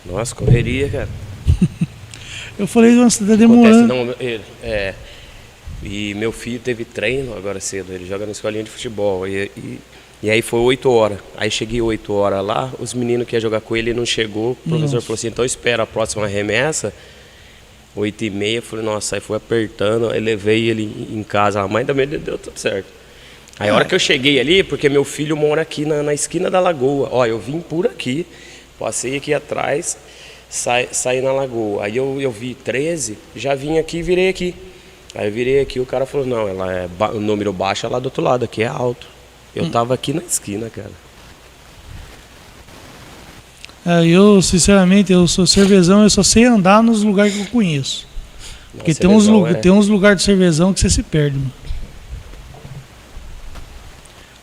Nossa, correria, cara. Eu falei, nossa, tá Acontece, demorando. não, e meu filho teve treino agora cedo, ele joga na escolinha de futebol. E aí foi 8 horas. Aí cheguei 8 horas lá, os meninos que iam jogar com ele não chegou. O professor falou assim, então espera a próxima remessa. 8h30, falei, nossa, aí fui apertando, aí levei ele em casa, a mãe também deu tudo certo. Aí a hora que eu cheguei ali, porque meu filho mora aqui na esquina da lagoa, ó, eu vim por aqui, passei aqui atrás, saí na lagoa, aí eu vi 13, já vim aqui e virei aqui. Aí eu virei aqui, o cara falou, não, ela é o número baixo é lá do outro lado, aqui é alto. Eu tava aqui na esquina, cara. Eu, sinceramente, eu sou cervezão, eu só sei andar nos lugares que eu conheço. Porque tem uns lugares de cervezão que você se perde, mano.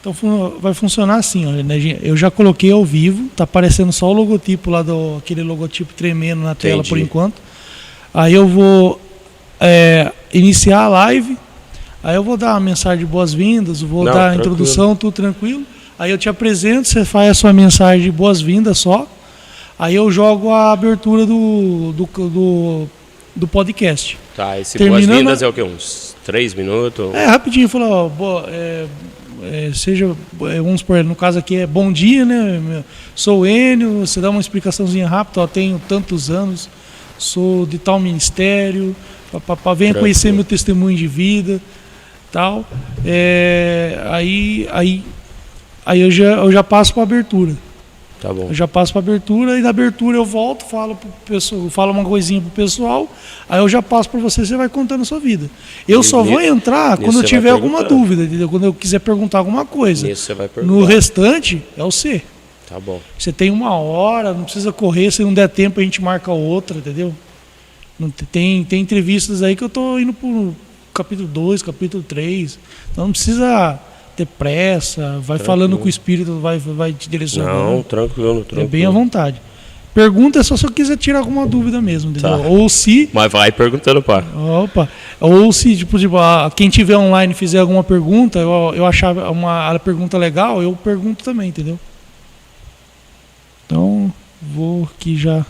Então vai funcionar assim, ó, né, eu já coloquei ao vivo, tá aparecendo só o logotipo lá, aquele logotipo tremendo na tela por enquanto. Aí eu vou iniciar a live, aí eu vou dar uma mensagem de boas-vindas, vou dar a introdução, tudo tranquilo. Aí eu te apresento, você faz a sua mensagem de boas-vindas só. Aí eu jogo a abertura do podcast. Tá, esse boas-vindas é o quê? Uns 3 minutos? Rapidinho, falou, vamos supor, no caso aqui é bom dia, né? Sou o Enio, você dá uma explicaçãozinha rápida, ó, tenho tantos anos, sou de tal ministério, venha conhecer meu testemunho de vida, tal. Aí eu já passo para a abertura. Tá bom. Eu já passo para a abertura e na abertura eu volto, falo uma coisinha pro pessoal, aí eu já passo para você vai contando a sua vida. Eu só vou entrar quando eu tiver alguma dúvida, entendeu? Quando eu quiser perguntar alguma coisa. Nisso você vai perguntar. No restante é o C. Tá bom. Você tem 1 hora, não precisa correr, se não der tempo a gente marca outra, entendeu? Tem entrevistas aí que eu tô indo pro capítulo 2, capítulo 3, então não precisa ter pressa, vai falando com o Espírito, vai te direcionando. Não, tranquilo. É bem à vontade. Pergunta é só se eu quiser tirar alguma dúvida mesmo, entendeu? Tá. Ou se... Mas vai perguntando, pá. Opa. Ou se, quem tiver online fizer alguma pergunta, eu achar uma pergunta legal, eu pergunto também, entendeu? Então, vou aqui já...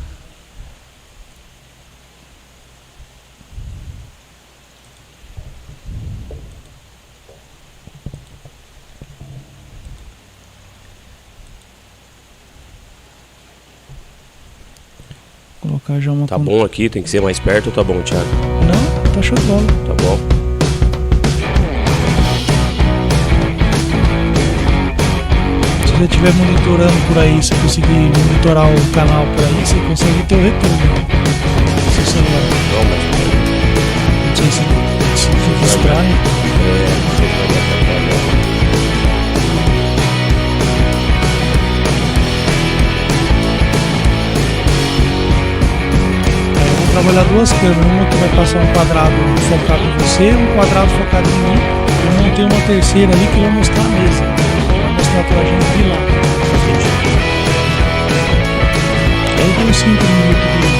Colocar já uma... Tá bom aqui, tem que ser mais perto ou tá bom, Thiago? Não, tá show de bola. Tá bom. Se você estiver monitorando por aí, se conseguir monitorar o canal por aí, você consegue ter o retorno. Se você não sei se fica estranho. Trabalhar 2 câmeras, uma que vai passar um quadrado focado em você, um quadrado focado em mim, e montei uma terceira ali que vai mostrar a mesa, vai mostrar pra gente de lá. Aí tem uns 5 minutos de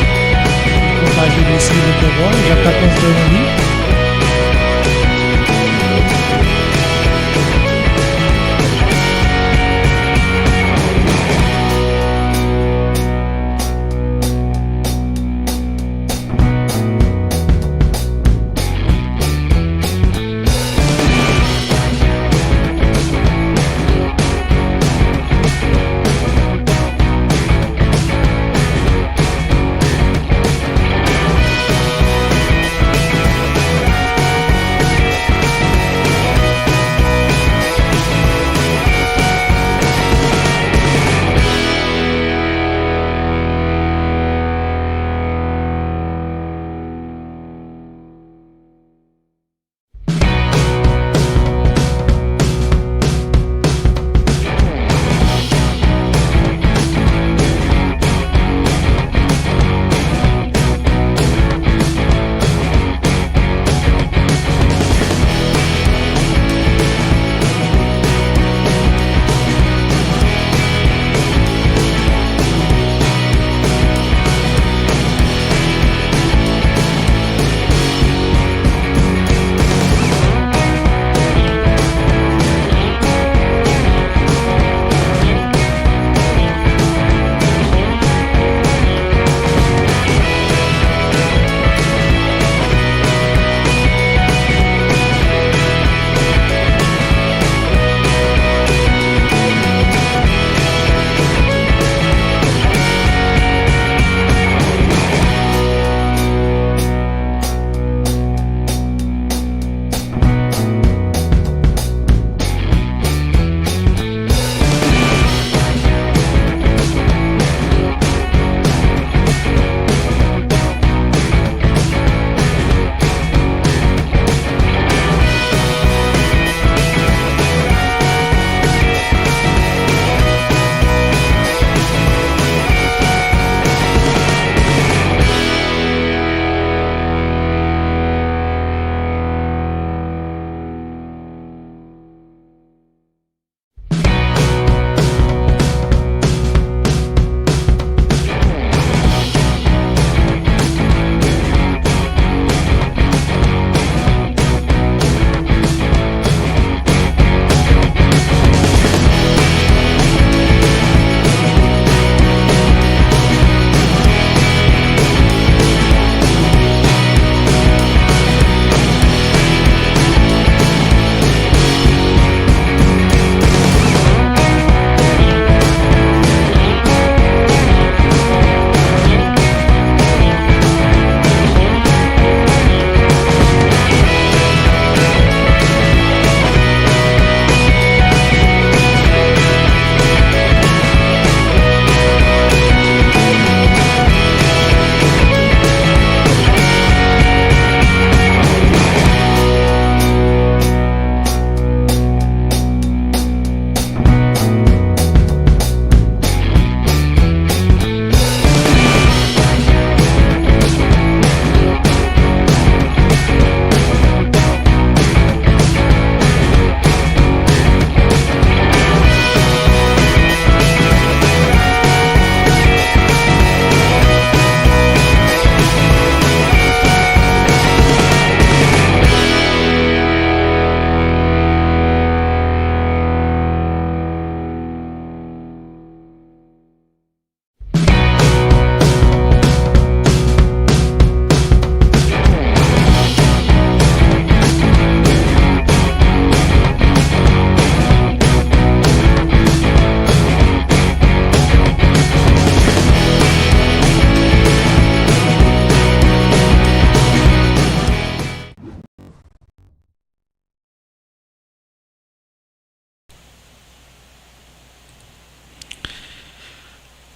contagem regressiva aqui agora, já está contando ali.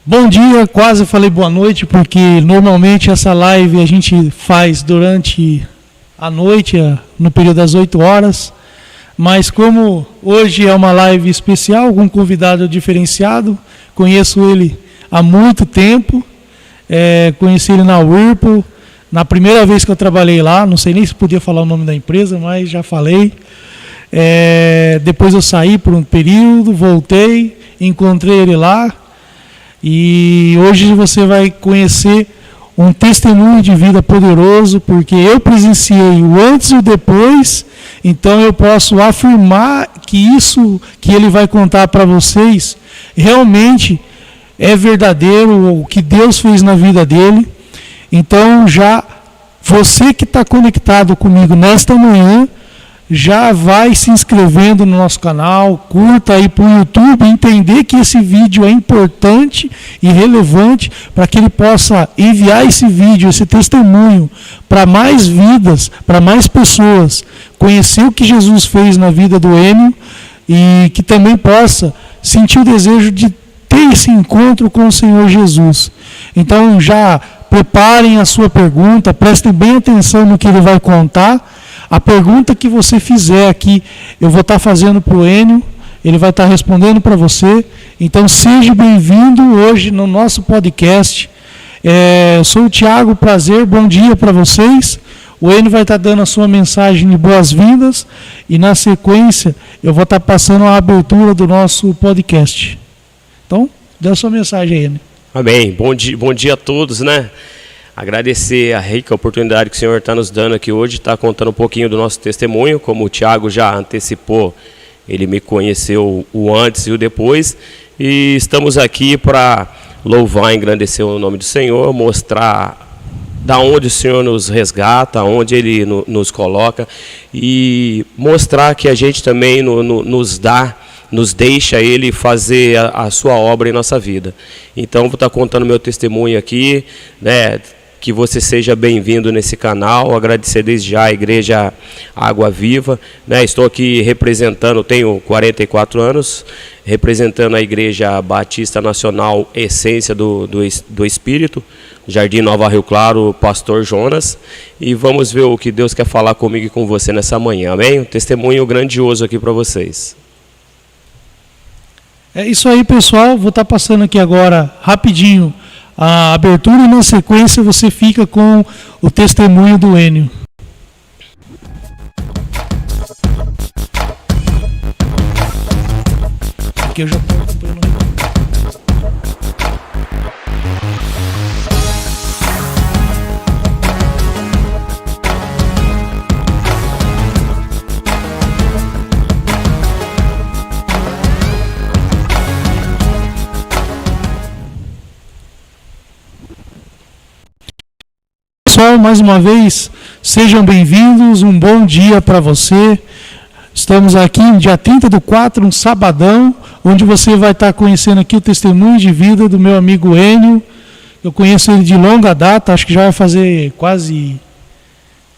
Bom dia, quase falei boa noite, porque normalmente essa live a gente faz durante a noite, no período das 8 horas, mas como hoje é uma live especial, com um convidado diferenciado, conheço ele há muito tempo, conheci ele na Whirlpool, na primeira vez que eu trabalhei lá, não sei nem se podia falar o nome da empresa, mas já falei. Depois eu saí por um período, voltei, encontrei ele lá, e hoje você vai conhecer um testemunho de vida poderoso, porque eu presenciei o antes e o depois, então eu posso afirmar que isso que ele vai contar para vocês realmente é verdadeiro, o que Deus fez na vida dele. Então já você que está conectado comigo nesta manhã, já vai se inscrevendo no nosso canal, curta aí para o YouTube, entender que esse vídeo é importante e relevante para que ele possa enviar esse vídeo, esse testemunho para mais vidas, para mais pessoas, conhecer o que Jesus fez na vida do Enio e que também possa sentir o desejo de ter esse encontro com o Senhor Jesus. Então já preparem a sua pergunta, prestem bem atenção no que ele vai contar. A pergunta que você fizer aqui, eu vou estar fazendo para o Enio, ele vai estar respondendo para você. Então seja bem-vindo hoje no nosso podcast. Eu sou o Thiago, prazer, bom dia para vocês. O Enio vai estar dando a sua mensagem de boas-vindas e na sequência eu vou estar passando a abertura do nosso podcast. Então, dê a sua mensagem aí, Enio. Amém. Bom dia a todos, né? Agradecer a rica oportunidade que o Senhor está nos dando aqui hoje, está contando um pouquinho do nosso testemunho, como o Thiago já antecipou, ele me conheceu o antes e o depois, e estamos aqui para louvar e engrandecer o nome do Senhor, mostrar da onde o Senhor nos resgata, onde Ele nos coloca, e mostrar que a gente também nos deixa Ele fazer a sua obra em nossa vida. Então, vou estar contando meu testemunho aqui, né? Que você seja bem-vindo nesse canal, agradecer desde já a Igreja Água Viva, né? Estou aqui representando, tenho 44 anos, representando a Igreja Batista Nacional Essência do Espírito, Jardim Nova Rio Claro, Pastor Jonas, e vamos ver o que Deus quer falar comigo e com você nessa manhã, amém? Um testemunho grandioso aqui para vocês. É isso aí, pessoal, vou estar passando aqui agora rapidinho a abertura e na sequência você fica com o testemunho do Enio. Aqui eu já estou acompanhando. Pessoal, mais uma vez, sejam bem-vindos, um bom dia para você. Estamos aqui no dia 30/4, um sabadão, onde você vai estar conhecendo aqui o testemunho de vida do meu amigo Enio. Eu conheço ele de longa data, acho que já vai fazer quase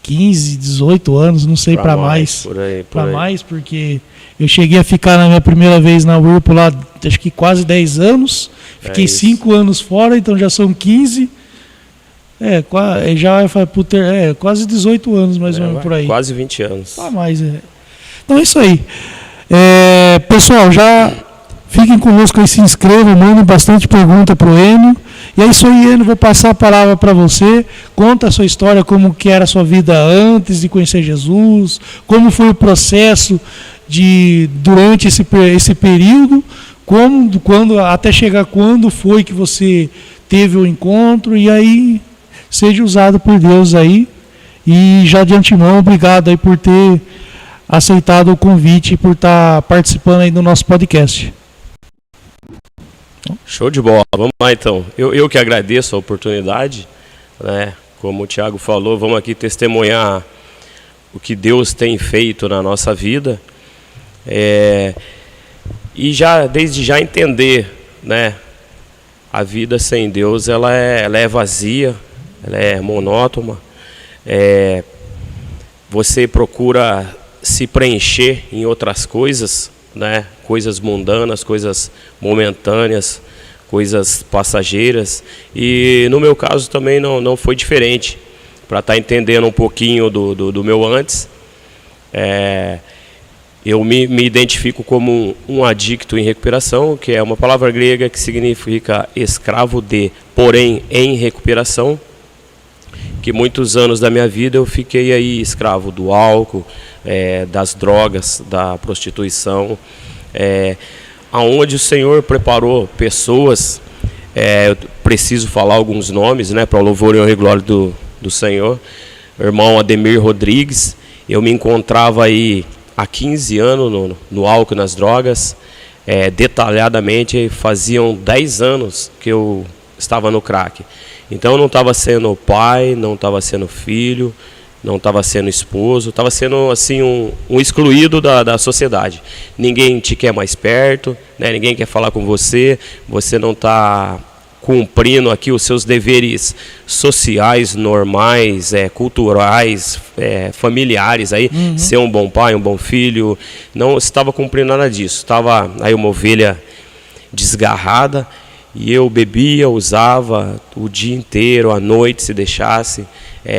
15, 18 anos, não sei, para mais. Para mais, porque eu cheguei a ficar na minha primeira vez na Whirlpool lá, acho que quase 10 anos. Fiquei 5 anos fora, então já são 15. Já vai quase 18 anos, mais ou menos, por aí. Quase 20 anos. Mais, Então é isso aí. Pessoal, já fiquem conosco aí, se inscrevam, mandem bastante pergunta para o Enio. E é isso aí, Enio, vou passar a palavra para você. Conta a sua história, como que era a sua vida antes de conhecer Jesus, como foi o processo durante esse período, até chegar quando foi que você teve o encontro, e aí seja usado por Deus aí. E já de antemão, obrigado aí por ter aceitado o convite e por estar participando aí do nosso podcast. Show de bola, vamos lá então. Eu que agradeço a oportunidade, né? Como o Thiago falou, vamos aqui testemunhar o que Deus tem feito na nossa vida, e desde já entender, né? A vida sem Deus ela é vazia, ela é monótona. Você procura se preencher em outras coisas, né? Coisas mundanas, coisas momentâneas, coisas passageiras. E no meu caso também não foi diferente. Para estar entendendo um pouquinho do meu antes, eu me identifico como um adicto em recuperação, que é uma palavra grega que significa escravo de, porém em recuperação. Que muitos anos da minha vida eu fiquei aí escravo do álcool, das drogas, da prostituição, aonde o Senhor preparou pessoas, eu preciso falar alguns nomes, né, para o louvor e honra e glória do Senhor. O irmão Ademir Rodrigues, eu me encontrava aí há 15 anos no álcool e nas drogas, detalhadamente faziam 10 anos que eu estava no crack. Então eu não estava sendo pai, não estava sendo filho, não estava sendo esposo, estava sendo assim um excluído da sociedade. Ninguém te quer mais perto, né? Ninguém quer falar com você, você não está cumprindo aqui os seus deveres sociais, normais, culturais, familiares, aí, ser um bom pai, um bom filho. Não estava cumprindo nada disso, estava aí uma ovelha desgarrada. E eu bebia, usava o dia inteiro, à noite, se deixasse,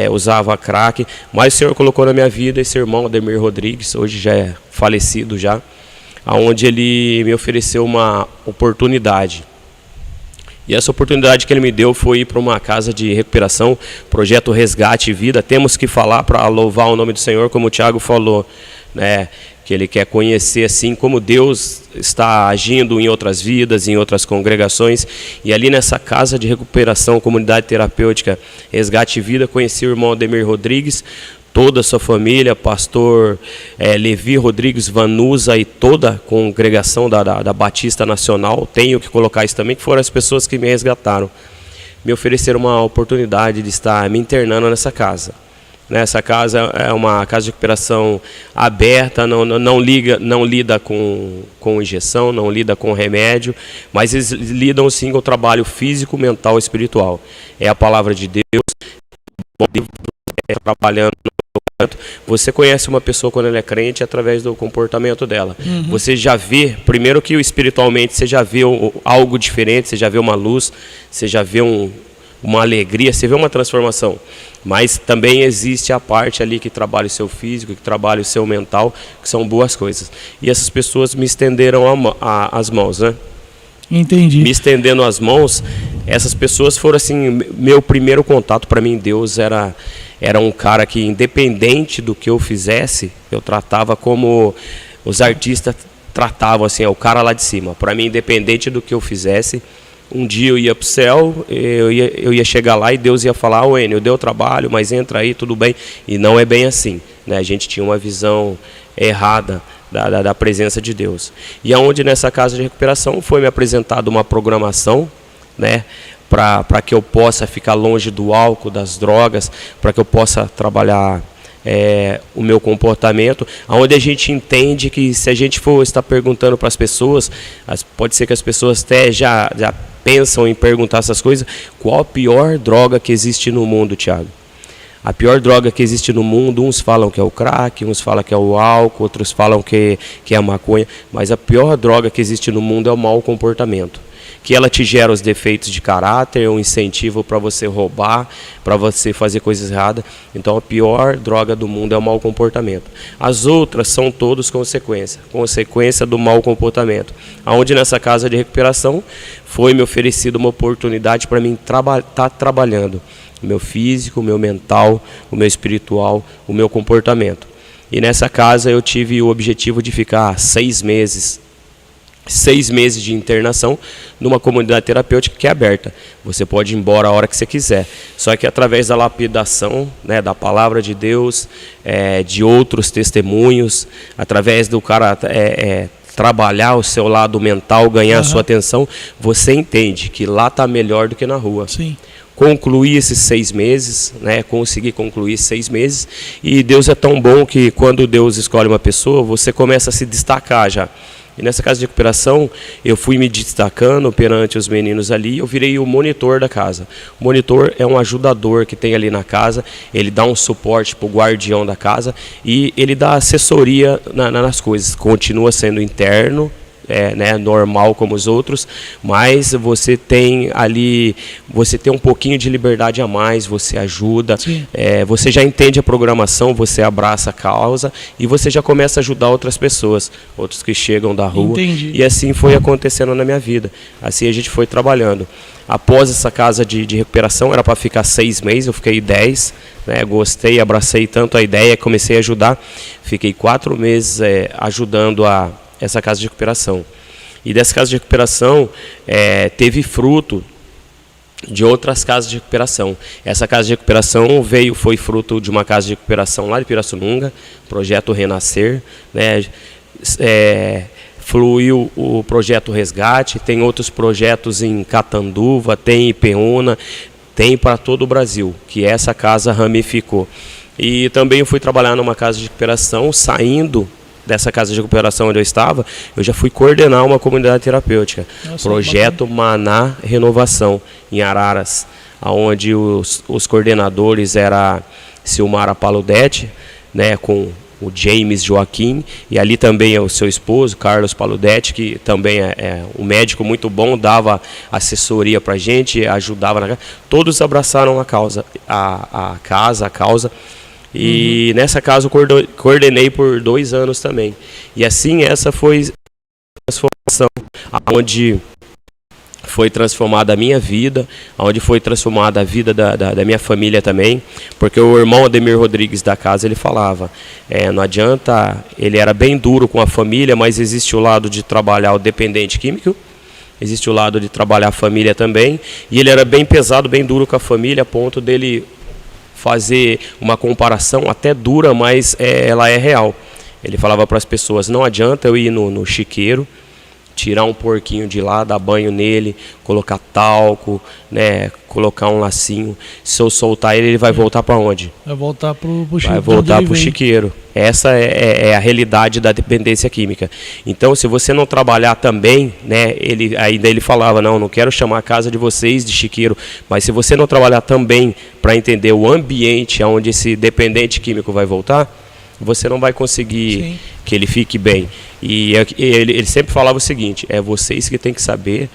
usava crack. Mas o Senhor colocou na minha vida esse irmão, Ademir Rodrigues, hoje já é falecido já, onde ele me ofereceu uma oportunidade. E essa oportunidade que ele me deu foi ir para uma casa de recuperação, projeto Resgate e Vida. Temos que falar para louvar o nome do Senhor, como o Thiago falou, né? Que ele quer conhecer assim como Deus está agindo em outras vidas, em outras congregações. E ali nessa casa de recuperação, comunidade terapêutica Resgate e Vida, conheci o irmão Ademir Rodrigues, toda a sua família, pastor Levi Rodrigues Vanusa e toda a congregação da Batista Nacional. Tenho que colocar isso também, que foram as pessoas que me resgataram. Me ofereceram uma oportunidade de estar me internando nessa casa. Essa casa é uma casa de recuperação aberta, não lida com injeção, não lida com remédio, mas eles lidam sim com o trabalho físico, mental e espiritual. É a palavra de Deus, trabalhando. Você conhece uma pessoa quando ela é crente através do comportamento dela. Você já vê, primeiro que espiritualmente, você já vê algo diferente, você já vê uma luz, você já vê uma alegria, você vê uma transformação. Mas também existe a parte ali que trabalha o seu físico, que trabalha o seu mental, que são boas coisas. E essas pessoas me estenderam as mãos, né? Entendi. Me estendendo as mãos, essas pessoas foram assim, meu primeiro contato. Para mim, Deus era um cara que, independente do que eu fizesse, eu tratava como os artistas tratavam, assim, o cara lá de cima. Para mim, independente do que eu fizesse, um dia eu ia para o céu, eu ia chegar lá e Deus ia falar: Enio, deu trabalho, mas entra aí, tudo bem. E não é bem assim, né? A gente tinha uma visão errada da presença de Deus. E aonde nessa casa de recuperação foi me apresentada uma programação, né? Para que eu possa ficar longe do álcool, das drogas, para que eu possa trabalhar o meu comportamento, onde a gente entende que se a gente for estar perguntando para as pessoas, pode ser que as pessoas até já pensam em perguntar essas coisas: qual a pior droga que existe no mundo, Thiago? A pior droga que existe no mundo, uns falam que é o crack, uns falam que é o álcool, outros falam que é a maconha, mas a pior droga que existe no mundo é o mau comportamento. Que ela te gera os defeitos de caráter, um incentivo para você roubar, para você fazer coisas erradas. Então a pior droga do mundo é o mau comportamento. As outras são todas consequência do mau comportamento. Aonde nessa casa de recuperação foi me oferecida uma oportunidade para mim estar trabalhando o meu físico, o meu mental, o meu espiritual, o meu comportamento. E nessa casa eu tive o objetivo de ficar 6 meses de internação numa comunidade terapêutica que é aberta. Você pode ir embora a hora que você quiser. Só que através da lapidação, né, da palavra de Deus, de outros testemunhos, através do cara trabalhar o seu lado mental, ganhar a sua atenção, você entende que lá está melhor do que na rua. Sim. Concluí esses 6 meses, né? Consegui concluir 6 meses. E Deus é tão bom que quando Deus escolhe uma pessoa, você começa a se destacar já. E nessa casa de recuperação, eu fui me destacando perante os meninos ali, eu virei o monitor da casa. O monitor é um ajudador que tem ali na casa, ele dá um suporte para o guardião da casa e ele dá assessoria nas coisas. Continua sendo interno, né, normal como os outros, mas você tem ali, você tem um pouquinho de liberdade a mais, você ajuda, você já entende a programação, você abraça a causa e você já começa a ajudar outras pessoas, outros que chegam da rua. Entendi. E assim foi acontecendo na minha vida. Assim a gente foi trabalhando. Após essa casa de recuperação, era para ficar 6 meses, eu fiquei 10, né, gostei, abracei tanto a ideia, comecei a ajudar. Fiquei 4 meses ajudando essa casa de recuperação. E dessa casa de recuperação teve fruto de outras casas de recuperação. Essa casa de recuperação foi fruto de uma casa de recuperação lá de Pirassununga, projeto Renascer, né? Fluiu o projeto Resgate, tem outros projetos em Catanduva, tem em Ipeúna, tem para todo o Brasil, que essa casa ramificou. E também eu fui trabalhar numa casa de recuperação, saindo dessa casa de recuperação onde eu estava, eu já fui coordenar uma comunidade terapêutica. Nossa, projeto Maná Renovação, em Araras, onde os coordenadores eram Silmara Paludete, né, com o James Joaquim, e ali também é o seu esposo, Carlos Paludete, que também é um médico muito bom, dava assessoria para a gente, ajudava na casa. Todos abraçaram a causa, a causa. E nessa casa eu coordenei por 2 anos também. E assim essa foi a transformação, onde foi transformada a minha vida, onde foi transformada a vida da minha família também, porque o irmão Ademir Rodrigues da casa, ele falava, não adianta, ele era bem duro com a família, mas existe o lado de trabalhar o dependente químico, existe o lado de trabalhar a família também, e ele era bem pesado, bem duro com a família, a ponto dele fazer uma comparação até dura, mas ela é real. Ele falava para as pessoas, não adianta eu ir no chiqueiro, tirar um porquinho de lá, dar banho nele, colocar talco, né, colocar um lacinho. Se eu soltar ele, ele vai voltar para onde? Vai voltar pro chiqueiro. Vai voltar pro chiqueiro. Essa é a realidade da dependência química. Então, se você não trabalhar também, né, ainda ele falava, não quero chamar a casa de vocês de chiqueiro, mas se você não trabalhar também para entender o ambiente onde esse dependente químico vai voltar, você não vai conseguir que ele fique bem. E ele sempre falava o seguinte, é vocês que tem que saber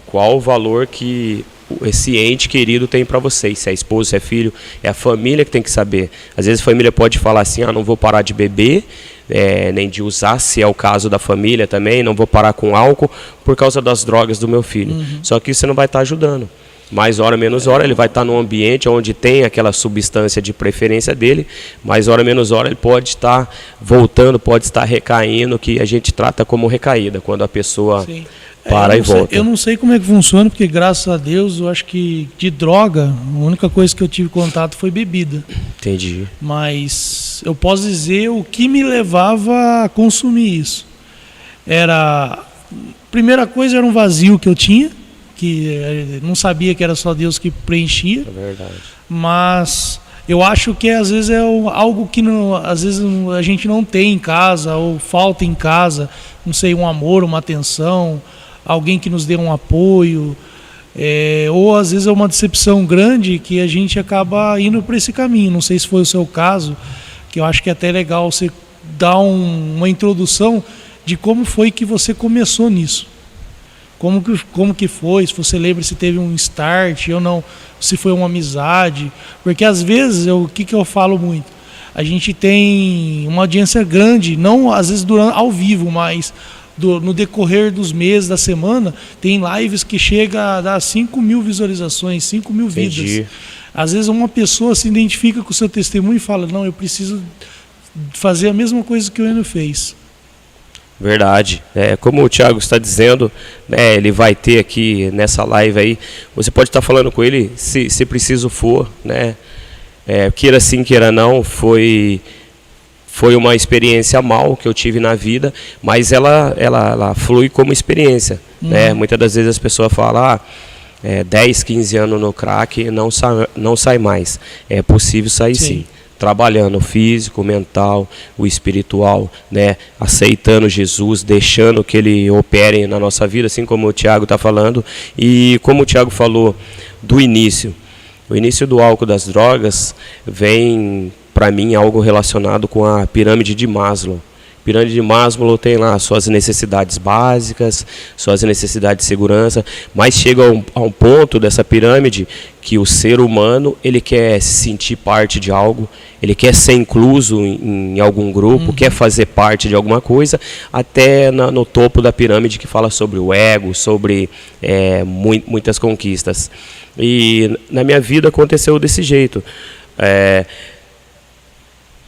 qual o valor que esse ente querido tem para vocês, se é esposo, se é filho, é a família que tem que saber. Às vezes a família pode falar assim, não vou parar de beber, nem de usar, se é o caso da família também, não vou parar com álcool por causa das drogas do meu filho. Só que você não vai estar ajudando. Mais hora, menos hora, ele vai estar num ambiente onde tem aquela substância de preferência dele, mais hora, menos hora, ele pode estar voltando, pode estar recaindo, que a gente trata como recaída, quando a pessoa para e volta. Eu não sei como é que funciona, porque graças a Deus, eu acho que de droga, a única coisa que eu tive contato foi bebida. Entendi. Mas eu posso dizer o que me levava a consumir isso. Primeira coisa era um vazio que eu tinha, que não sabia que era só Deus que preenchia. É verdade. Mas eu acho que às vezes é algo que às vezes a gente não tem em casa, ou falta em casa, não sei, um amor, uma atenção, alguém que nos dê um apoio, ou às vezes é uma decepção grande que a gente acaba indo por esse caminho. Não sei se foi o seu caso, que eu acho que é até legal você dar uma introdução de como foi que você começou nisso. Como que foi, se você lembra se teve um start ou não, se foi uma amizade, porque às vezes, o que eu falo muito, a gente tem uma audiência grande, não às vezes ao vivo, mas no decorrer dos meses, da semana, tem lives que chega a dar 5.000 visualizações, 5.000 vidas. Às vezes uma pessoa se identifica com o seu testemunho e fala, não, eu preciso fazer a mesma coisa que o Enio fez. Verdade. Como o Thiago está dizendo, né, ele vai ter aqui nessa live aí, você pode estar falando com ele se preciso for, né? Queira sim, queira não, foi uma experiência mal que eu tive na vida, mas ela flui como experiência, né? Muitas das vezes as pessoas falam, 10, 15 anos no crack, não sai mais. É possível sair sim. Trabalhando o físico, o mental, o espiritual, né? Aceitando Jesus, deixando que Ele opere na nossa vida, assim como o Thiago está falando. E como o Thiago falou do início, o início do álcool, das drogas, vem para mim algo relacionado com a pirâmide de Maslow. Pirâmide de Maslow tem lá suas necessidades básicas, suas necessidades de segurança, mas chega a um ponto dessa pirâmide que o ser humano, ele quer se sentir parte de algo, ele quer ser incluso em algum grupo, quer fazer parte de alguma coisa, até no topo da pirâmide que fala sobre o ego, sobre muitas conquistas. E na minha vida aconteceu desse jeito.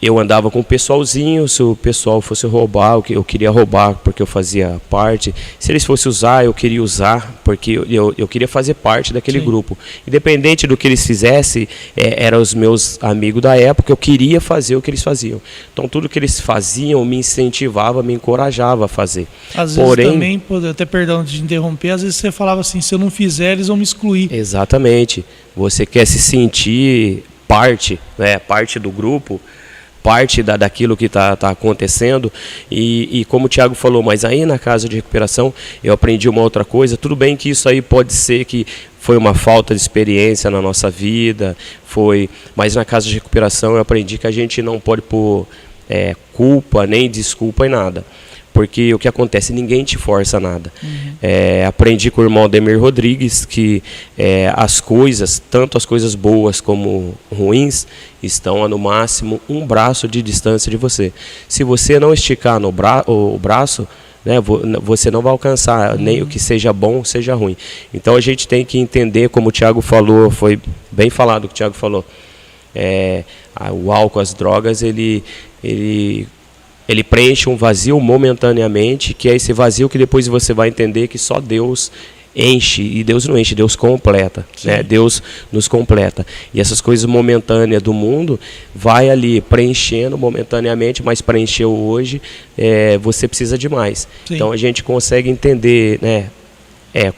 Eu andava com o pessoalzinho, se o pessoal fosse roubar, eu queria roubar porque eu fazia parte. Se eles fossem usar, eu queria usar porque eu queria fazer parte daquele grupo. Independente do que eles fizessem, eram os meus amigos da época, eu queria fazer o que eles faziam. Então tudo que eles faziam me incentivava, me encorajava a fazer. Às vezes também, até perdão de interromper, às vezes você falava assim, se eu não fizer, eles vão me excluir. Exatamente. Você quer se sentir parte, né, parte do grupo, parte daquilo que está acontecendo, e como o Thiago falou, mas aí na casa de recuperação eu aprendi uma outra coisa. Tudo bem que isso aí pode ser que foi uma falta de experiência na nossa vida, mas na casa de recuperação eu aprendi que a gente não pode pôr culpa nem desculpa em nada. Porque o que acontece, ninguém te força a nada. Aprendi com o irmão Ademir Rodrigues que as coisas, tanto as coisas boas como ruins, estão a no máximo um braço de distância de você. Se você não esticar o braço, né, você não vai alcançar nem o que seja bom, seja ruim. Então a gente tem que entender, como o Thiago falou, foi bem falado o que o Thiago falou, o álcool, as drogas, ele preenche um vazio momentaneamente, que é esse vazio que depois você vai entender que só Deus enche, e Deus não enche, Deus completa, né? Deus nos completa. E essas coisas momentâneas do mundo vai ali preenchendo momentaneamente, mas preencheu hoje, você precisa de mais. Sim. Então a gente consegue entender, né,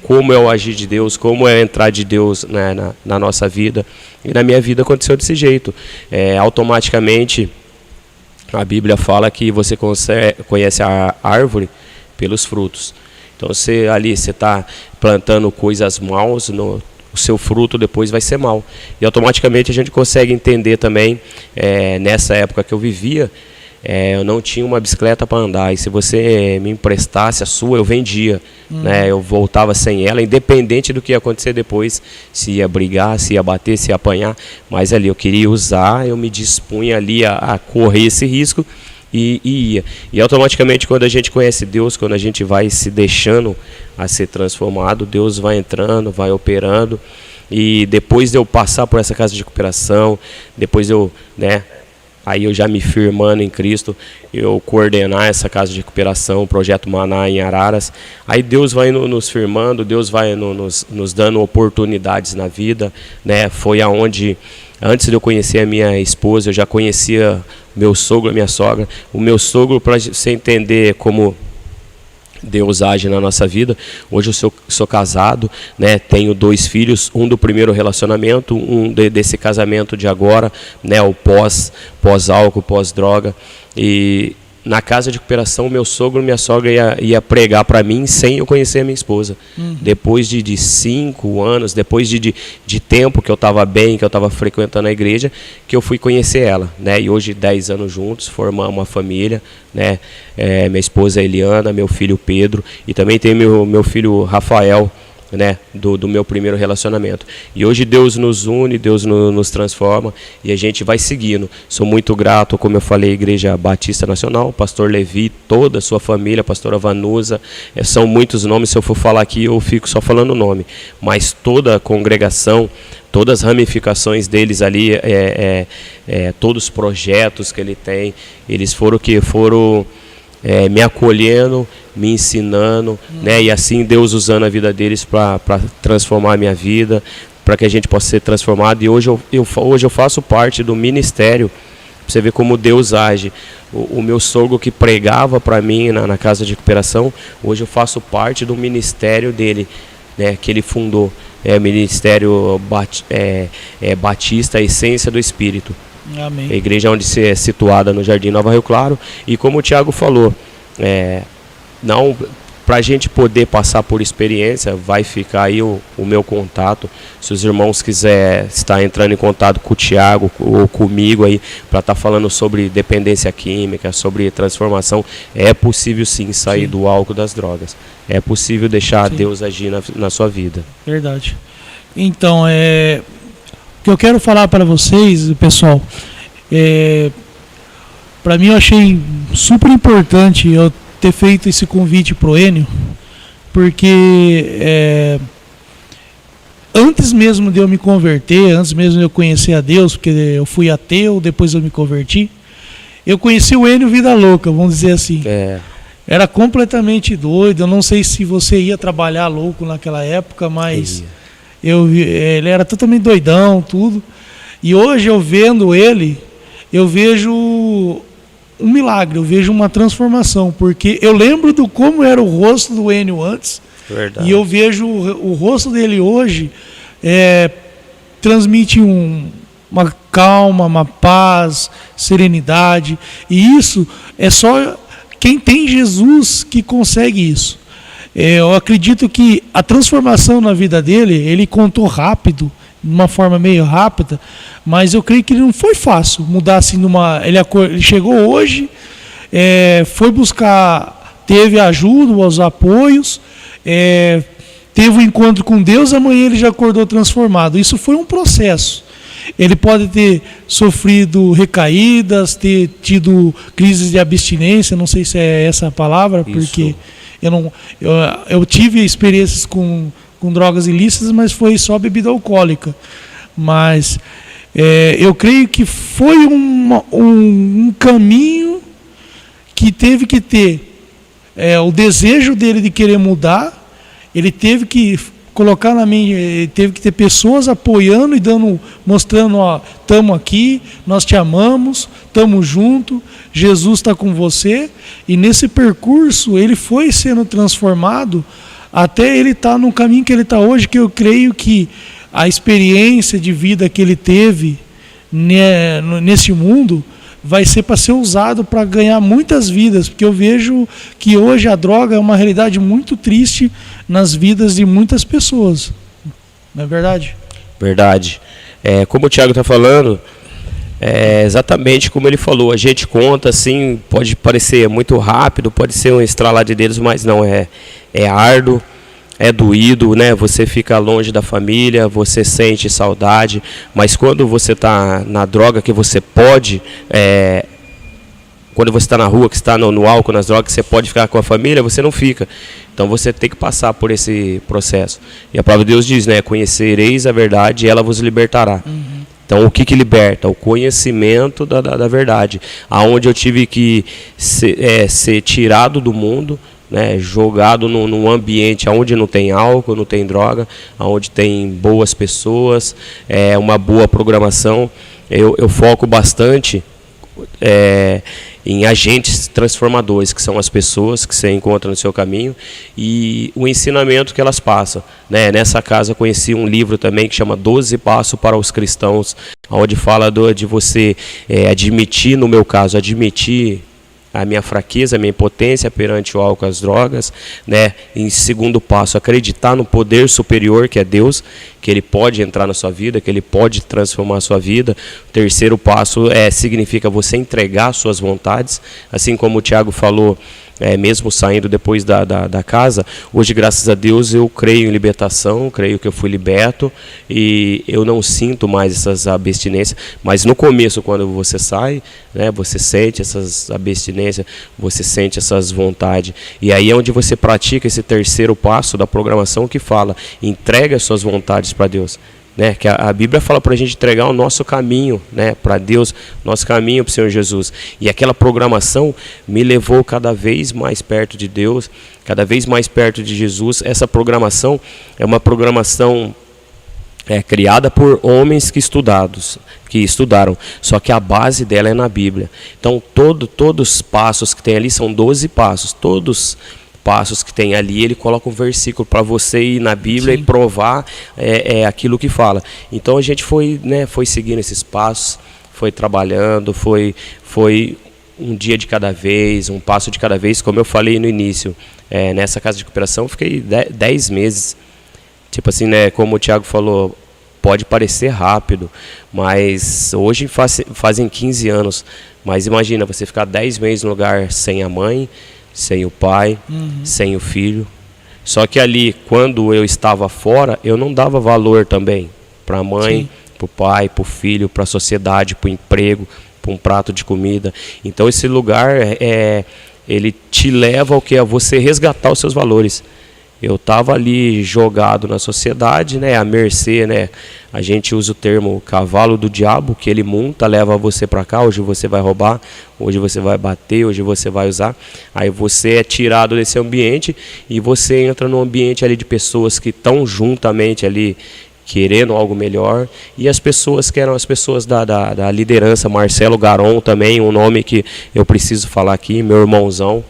como é o agir de Deus, como é entrar de Deus, né, na nossa vida. E na minha vida aconteceu desse jeito. Automaticamente a Bíblia fala que você conhece a árvore pelos frutos. Então você está plantando coisas maus, o seu fruto depois vai ser mau. E automaticamente a gente consegue entender também, nessa época que eu vivia, eu não tinha uma bicicleta para andar, e se você me emprestasse a sua, eu vendia, né? Eu voltava sem ela, independente do que ia acontecer depois, se ia brigar, se ia bater, se ia apanhar, mas ali eu queria usar, eu me dispunha ali a correr esse risco e ia. E automaticamente, quando a gente conhece Deus, quando a gente vai se deixando a ser transformado, Deus vai entrando, vai operando, e depois de eu passar por essa casa de recuperação, depois aí eu já me firmando em Cristo, eu coordenar essa casa de recuperação, o Projeto Maná em Araras, aí Deus vai nos firmando, Deus vai nos dando oportunidades na vida, né? Foi aonde, antes de eu conhecer a minha esposa, eu já conhecia meu sogro, a minha sogra. O meu sogro, para você entender como Deus age na nossa vida, hoje eu sou casado, né, tenho 2 filhos, um do primeiro relacionamento, um desse casamento de agora, né, o pós-álcool, pós-droga. E na casa de recuperação, meu sogro e minha sogra ia pregar para mim sem eu conhecer a minha esposa. Depois de 5 anos, depois de tempo que eu estava bem, que eu estava frequentando a igreja, que eu fui conhecer ela, né? E hoje, 10 anos juntos, formamos uma família, né? Minha esposa Eliana, meu filho Pedro, e também tem meu filho Rafael, né, do meu primeiro relacionamento. E hoje Deus nos une, Deus nos transforma, e a gente vai seguindo. Sou muito grato, como eu falei, Igreja Batista Nacional, Pastor Levi, toda a sua família, Pastora Vanusa, são muitos nomes, se eu for falar aqui eu fico só falando o nome, mas toda a congregação, todas as ramificações deles ali, todos os projetos que ele tem, eles foram me acolhendo, me ensinando, né? E assim Deus usando a vida deles para transformar a minha vida, para que a gente possa ser transformado. E hoje eu faço parte do ministério, pra você ver como Deus age. O meu sogro que pregava para mim na casa de recuperação, hoje eu faço parte do ministério dele, né? Que ele fundou, Ministério Batista, a Essência do Espírito. Amém. A igreja onde se é situada no Jardim Nova Rio Claro. E como o Thiago falou, para a gente poder passar por experiência, vai ficar aí o meu contato. Se os irmãos quiserem estar entrando em contato com o Thiago ou comigo aí para estar falando sobre dependência química, sobre transformação, é possível sim sair do álcool, das drogas. É possível deixar Deus agir na sua vida. Verdade. Então, o que eu quero falar para vocês, pessoal, para mim eu achei super importante eu ter feito esse convite pro Enio, porque antes mesmo de eu me converter, antes mesmo de eu conhecer a Deus, porque eu fui ateu, depois eu me converti, eu conheci o Enio vida louca, vamos dizer assim. Era completamente doido, eu não sei se você ia trabalhar louco naquela época, mas ele era totalmente doidão, tudo. E hoje eu vendo ele, eu vejo um milagre, eu vejo uma transformação, porque eu lembro do como era o rosto do Enio antes. Verdade. E eu vejo o rosto dele hoje, transmite uma calma, uma paz, serenidade, e isso é só quem tem Jesus que consegue isso. Eu acredito que a transformação na vida dele, ele contou rápido, de uma forma meio rápida, mas eu creio que não foi fácil mudar assim ele chegou hoje, foi buscar, teve ajuda, os apoios, teve um encontro com Deus, amanhã ele já acordou transformado. Isso foi um processo. Ele pode ter sofrido recaídas, ter tido crises de abstinência, não sei se é essa a palavra, porque eu tive experiências com drogas ilícitas, mas foi só bebida alcoólica. Mas eu creio que foi um caminho que teve que ter o desejo dele de querer mudar. Ele teve que colocar na mente, teve que ter pessoas apoiando e mostrando, estamos aqui, nós te amamos, estamos juntos, Jesus está com você. E nesse percurso ele foi sendo transformado até ele estar no caminho que ele está hoje, que eu creio que a experiência de vida que ele teve nesse mundo vai ser para ser usado para ganhar muitas vidas, porque eu vejo que hoje a droga é uma realidade muito triste nas vidas de muitas pessoas. Não é verdade? Verdade. Como o Thiago está falando, exatamente como ele falou, a gente conta assim, pode parecer muito rápido, pode ser um estralar de dedos, mas não, é árduo, é doído, né? Você fica longe da família, você sente saudade, mas quando você está na droga, que você pode, quando você está na rua, que está no álcool, nas drogas, que você pode ficar com a família, você não fica. Então você tem que passar por esse processo. E a palavra de Deus diz, né? Conhecereis a verdade e ela vos libertará. Uhum. Então o que liberta? O conhecimento da verdade. Aonde eu tive que ser tirado do mundo, né, jogado num ambiente onde não tem álcool, não tem droga, onde tem boas pessoas, uma boa programação. Eu foco bastante em agentes transformadores, que são as pessoas que você encontra no seu caminho e o ensinamento que elas passam, né? Nessa casa eu conheci um livro também que chama 12 Passos para os Cristãos, onde fala de você admitir, no meu caso, admitir a minha fraqueza, a minha impotência perante o álcool e as drogas, né? Em segundo passo, acreditar no poder superior que é Deus, que Ele pode entrar na sua vida, que Ele pode transformar a sua vida. O terceiro passo significa você entregar suas vontades, assim como o Thiago falou, mesmo saindo depois da casa, hoje, graças a Deus, eu creio em libertação, creio que eu fui liberto e eu não sinto mais essas abstinências, mas no começo, quando você sai, né, você sente essas abstinências, você sente essas vontades, e aí é onde você pratica esse terceiro passo da programação que fala, entrega as suas vontades para Deus. Né, que a Bíblia fala para a gente entregar o nosso caminho, né, para Deus, nosso caminho para o Senhor Jesus. E aquela programação me levou cada vez mais perto de Deus, cada vez mais perto de Jesus. Essa programação é uma programação criada por homens que estudaram, só que a base dela é na Bíblia. Então todos os passos que tem ali são 12 passos, todos passos que tem ali, ele coloca um versículo para você ir na Bíblia. Sim. E provar aquilo que fala. Então a gente foi seguindo esses passos, foi trabalhando, foi um dia de cada vez, um passo de cada vez. Como eu falei no início, nessa casa de recuperação eu fiquei 10 meses. Tipo assim, né, como o Thiago falou, pode parecer rápido, mas hoje fazem 15 anos. Mas imagina, você ficar 10 meses no lugar sem a mãe, sem o pai, sem o filho. Só que ali, quando eu estava fora, eu não dava valor também para a mãe, para o pai, para o filho, para a sociedade, para o emprego, para um prato de comida. Então esse lugar, ele te leva ao que? A você resgatar os seus valores. Eu estava ali jogado na sociedade, né, à mercê, né? A gente usa o termo cavalo do diabo, que ele monta, leva você para cá. Hoje você vai roubar, hoje você vai bater, hoje você vai usar. Aí você é tirado desse ambiente e você entra num ambiente ali de pessoas que estão juntamente ali querendo algo melhor. E as pessoas que eram as pessoas da liderança, Marcelo Garon também, um nome que eu preciso falar aqui, meu irmãozão.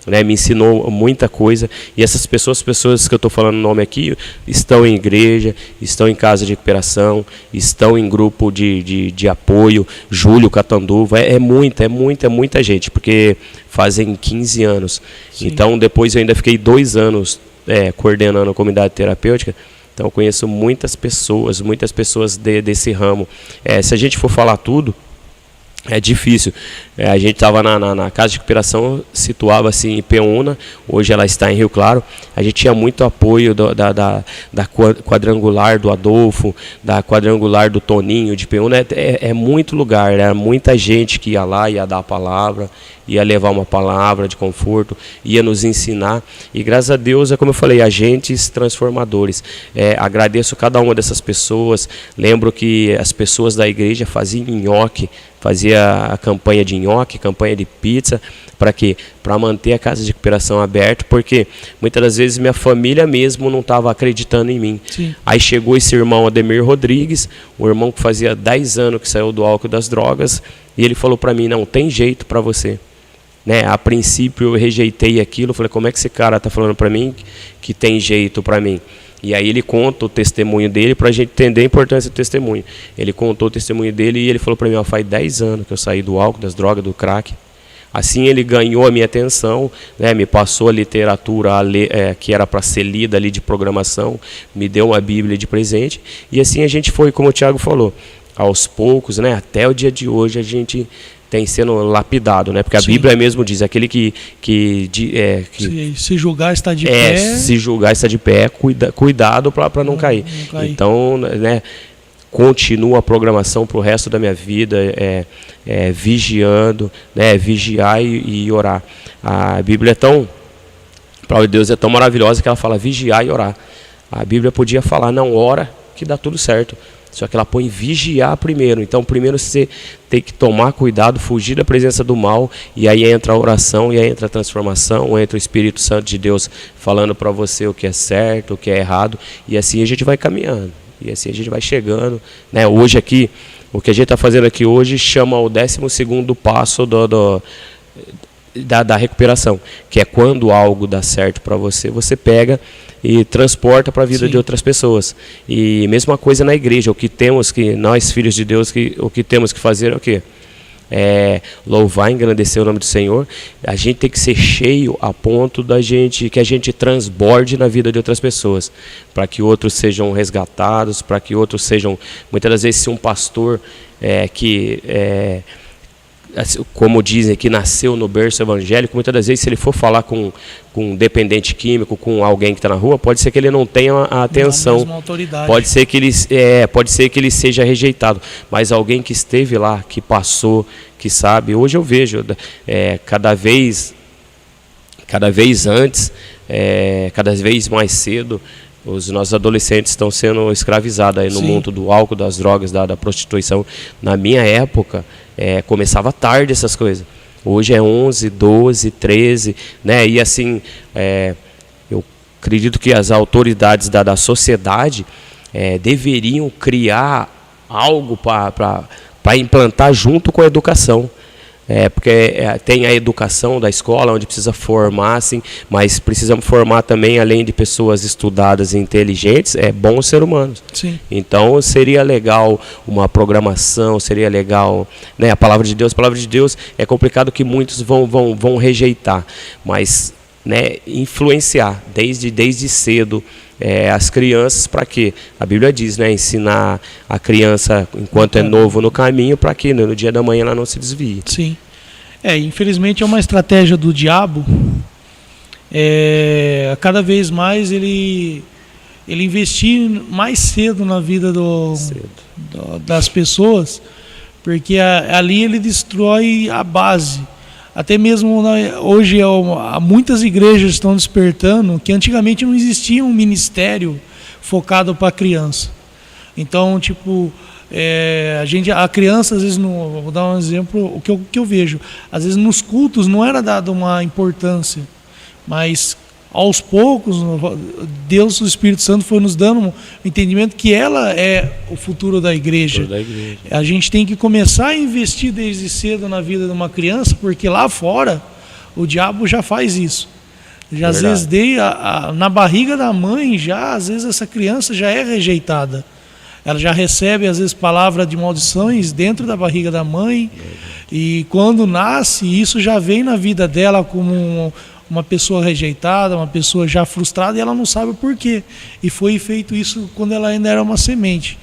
Né, me ensinou muita coisa. E essas pessoas que eu estou falando o nome aqui, estão em igreja, estão em casa de recuperação, estão em grupo de apoio. Júlio Catanduva, é muita gente, porque fazem 15 anos. Sim. Então depois eu ainda fiquei 2 anos coordenando a comunidade terapêutica. Então eu conheço muitas pessoas desse ramo. Se a gente for falar tudo, é difícil. A gente estava na casa de recuperação, situava assim em Peúna, hoje ela está em Rio Claro. A gente tinha muito apoio da quadrangular do Adolfo, da quadrangular do Toninho de Peúna. É muito lugar, era muita gente que ia lá, ia dar a palavra, ia levar uma palavra de conforto, ia nos ensinar. E graças a Deus, como eu falei, agentes transformadores. Agradeço cada uma dessas pessoas. Lembro que as pessoas da igreja faziam nhoque, fazia a campanha de nhoque, campanha de pizza. Para quê? Para manter a casa de recuperação aberta, porque muitas das vezes minha família mesmo não estava acreditando em mim. Sim. Aí chegou esse irmão Ademir Rodrigues, um irmão que fazia 10 anos que saiu do álcool e das drogas, e ele falou para mim, não tem jeito para você. Né? A princípio eu rejeitei aquilo, falei, como é que esse cara está falando para mim que tem jeito para mim? E aí ele conta o testemunho dele para a gente entender a importância do testemunho. Ele contou o testemunho dele e ele falou para mim, faz 10 anos que eu saí do álcool, das drogas, do crack. Assim ele ganhou a minha atenção, né, me passou a literatura que era para ser lida ali de programação, me deu uma Bíblia de presente. E assim a gente foi, como o Thiago falou, aos poucos, né, até o dia de hoje a gente tem sendo lapidado, né? Porque a Sim. Bíblia mesmo diz, aquele que se julgar está de pé. Se julgar está de pé, cuidado para não cair. Então, né, continua a programação para o resto da minha vida, vigiando, né, vigiar e orar. A Bíblia a palavra de Deus é tão maravilhosa que ela fala vigiar e orar. A Bíblia podia falar, não, ora que dá tudo certo. Só que ela põe vigiar primeiro. Então, primeiro você tem que tomar cuidado, fugir da presença do mal. E aí entra a oração, e aí entra a transformação, entra o Espírito Santo de Deus falando para você o que é certo, o que é errado. E assim a gente vai caminhando. E assim a gente vai chegando. Né? Hoje aqui, o que a gente está fazendo aqui hoje chama o 12º passo da recuperação. Que é quando algo dá certo para você, você pega e transporta para a vida Sim. de outras pessoas. E mesma coisa na igreja, nós filhos de Deus, o que temos que fazer é o quê? Louvar, engrandecer o nome do Senhor. A gente tem que ser cheio a ponto que a gente transborde na vida de outras pessoas, para que outros sejam resgatados, para que outros sejam, muitas das vezes, se um pastor como dizem, que nasceu no berço evangélico, muitas das vezes, se ele for falar com um dependente químico, com alguém que está na rua, pode ser que ele não tenha a atenção, pode ser que ele seja rejeitado, mas alguém que esteve lá, que passou, que sabe. Hoje eu vejo cada vez antes, cada vez mais cedo, os nossos adolescentes estão sendo escravizados aí no Sim. mundo do álcool, das drogas, da prostituição. Na minha época, começava tarde essas coisas. Hoje é 11, 12, 13, né? E assim, eu acredito que as autoridades da sociedade deveriam criar algo para implantar junto com a educação. Porque tem a educação da escola, onde precisa formar, assim, mas precisamos formar também, além de pessoas estudadas e inteligentes, bons seres humanos. Sim. Então seria legal uma programação, seria legal, né, a palavra de Deus é complicado que muitos vão rejeitar, mas, né, influenciar desde cedo as crianças, para quê? A Bíblia diz, né, ensinar a criança enquanto é novo no caminho, para que no dia da manhã ela não se desvie. Sim. Infelizmente é uma estratégia do diabo. Cada vez mais ele investir mais cedo na vida das pessoas, porque ali ele destrói a base. Até mesmo hoje muitas igrejas estão despertando que antigamente não existia um ministério focado para a criança. Então, tipo, a criança, às vezes, vou dar um exemplo, o que eu vejo, às vezes nos cultos não era dada uma importância, mas aos poucos Deus, o Espírito Santo, foi nos dando um entendimento que ela é o futuro da igreja. A gente tem que começar a investir desde cedo na vida de uma criança, porque lá fora o diabo já faz isso. Já às vezes na barriga da mãe, às vezes essa criança já é rejeitada. Ela já recebe, às vezes, palavras de maldições dentro da barriga da mãe. E quando nasce, isso já vem na vida dela como uma pessoa rejeitada, uma pessoa já frustrada, e ela não sabe o porquê. E foi feito isso quando ela ainda era uma semente.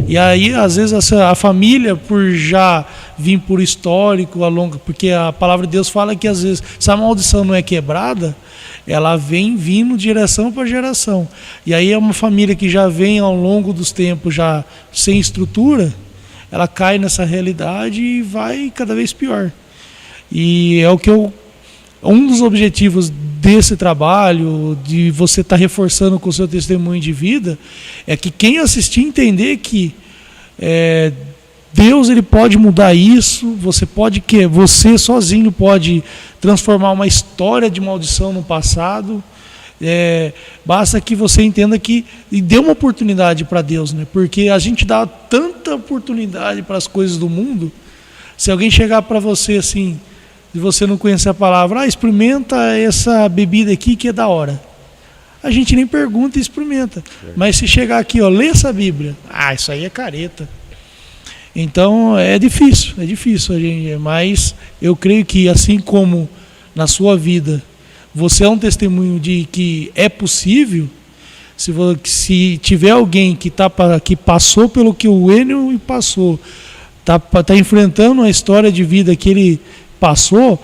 E aí, às vezes, a família, por já vir por histórico, porque a palavra de Deus fala que, às vezes, se a maldição não é quebrada, ela vem vindo de geração para geração. E aí é uma família que já vem ao longo dos tempos, já sem estrutura, ela cai nessa realidade e vai cada vez pior. E um dos objetivos desse trabalho, de você estar reforçando com o seu testemunho de vida, é que quem assistir entender que Deus, ele pode mudar isso, você sozinho pode transformar uma história de maldição no passado. Basta que você entenda e dê uma oportunidade para Deus, né? Porque a gente dá tanta oportunidade para as coisas do mundo. Se alguém chegar para você assim, se você não conhecer a palavra, experimenta essa bebida aqui que é da hora. A gente nem pergunta e experimenta. Mas se chegar aqui, lê essa Bíblia, isso aí é careta. Então é difícil, gente. Mas eu creio que, assim como na sua vida você é um testemunho de que é possível, se tiver alguém que passou pelo que o Enio passou, está enfrentando a história de vida que ele passou,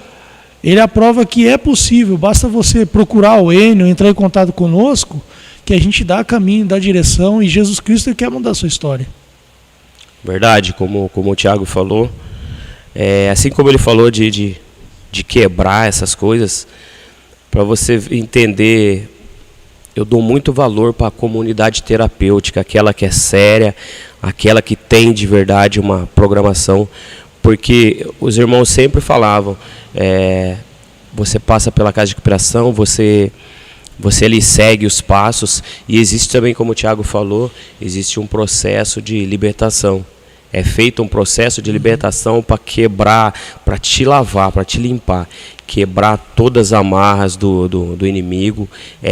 ele aprova que é possível. Basta você procurar o Enio, entrar em contato conosco, que a gente dá caminho, dá direção, e Jesus Cristo quer mudar a sua história. Verdade, como o Thiago falou, assim como ele falou de quebrar essas coisas, para você entender, eu dou muito valor para a comunidade terapêutica, aquela que é séria, aquela que tem de verdade uma programação, porque os irmãos sempre falavam, você passa pela casa de recuperação, você ali segue os passos, e existe também, como o Thiago falou, existe um processo de libertação. É feito um processo de libertação para quebrar, para te lavar, para te limpar, quebrar todas as amarras do inimigo,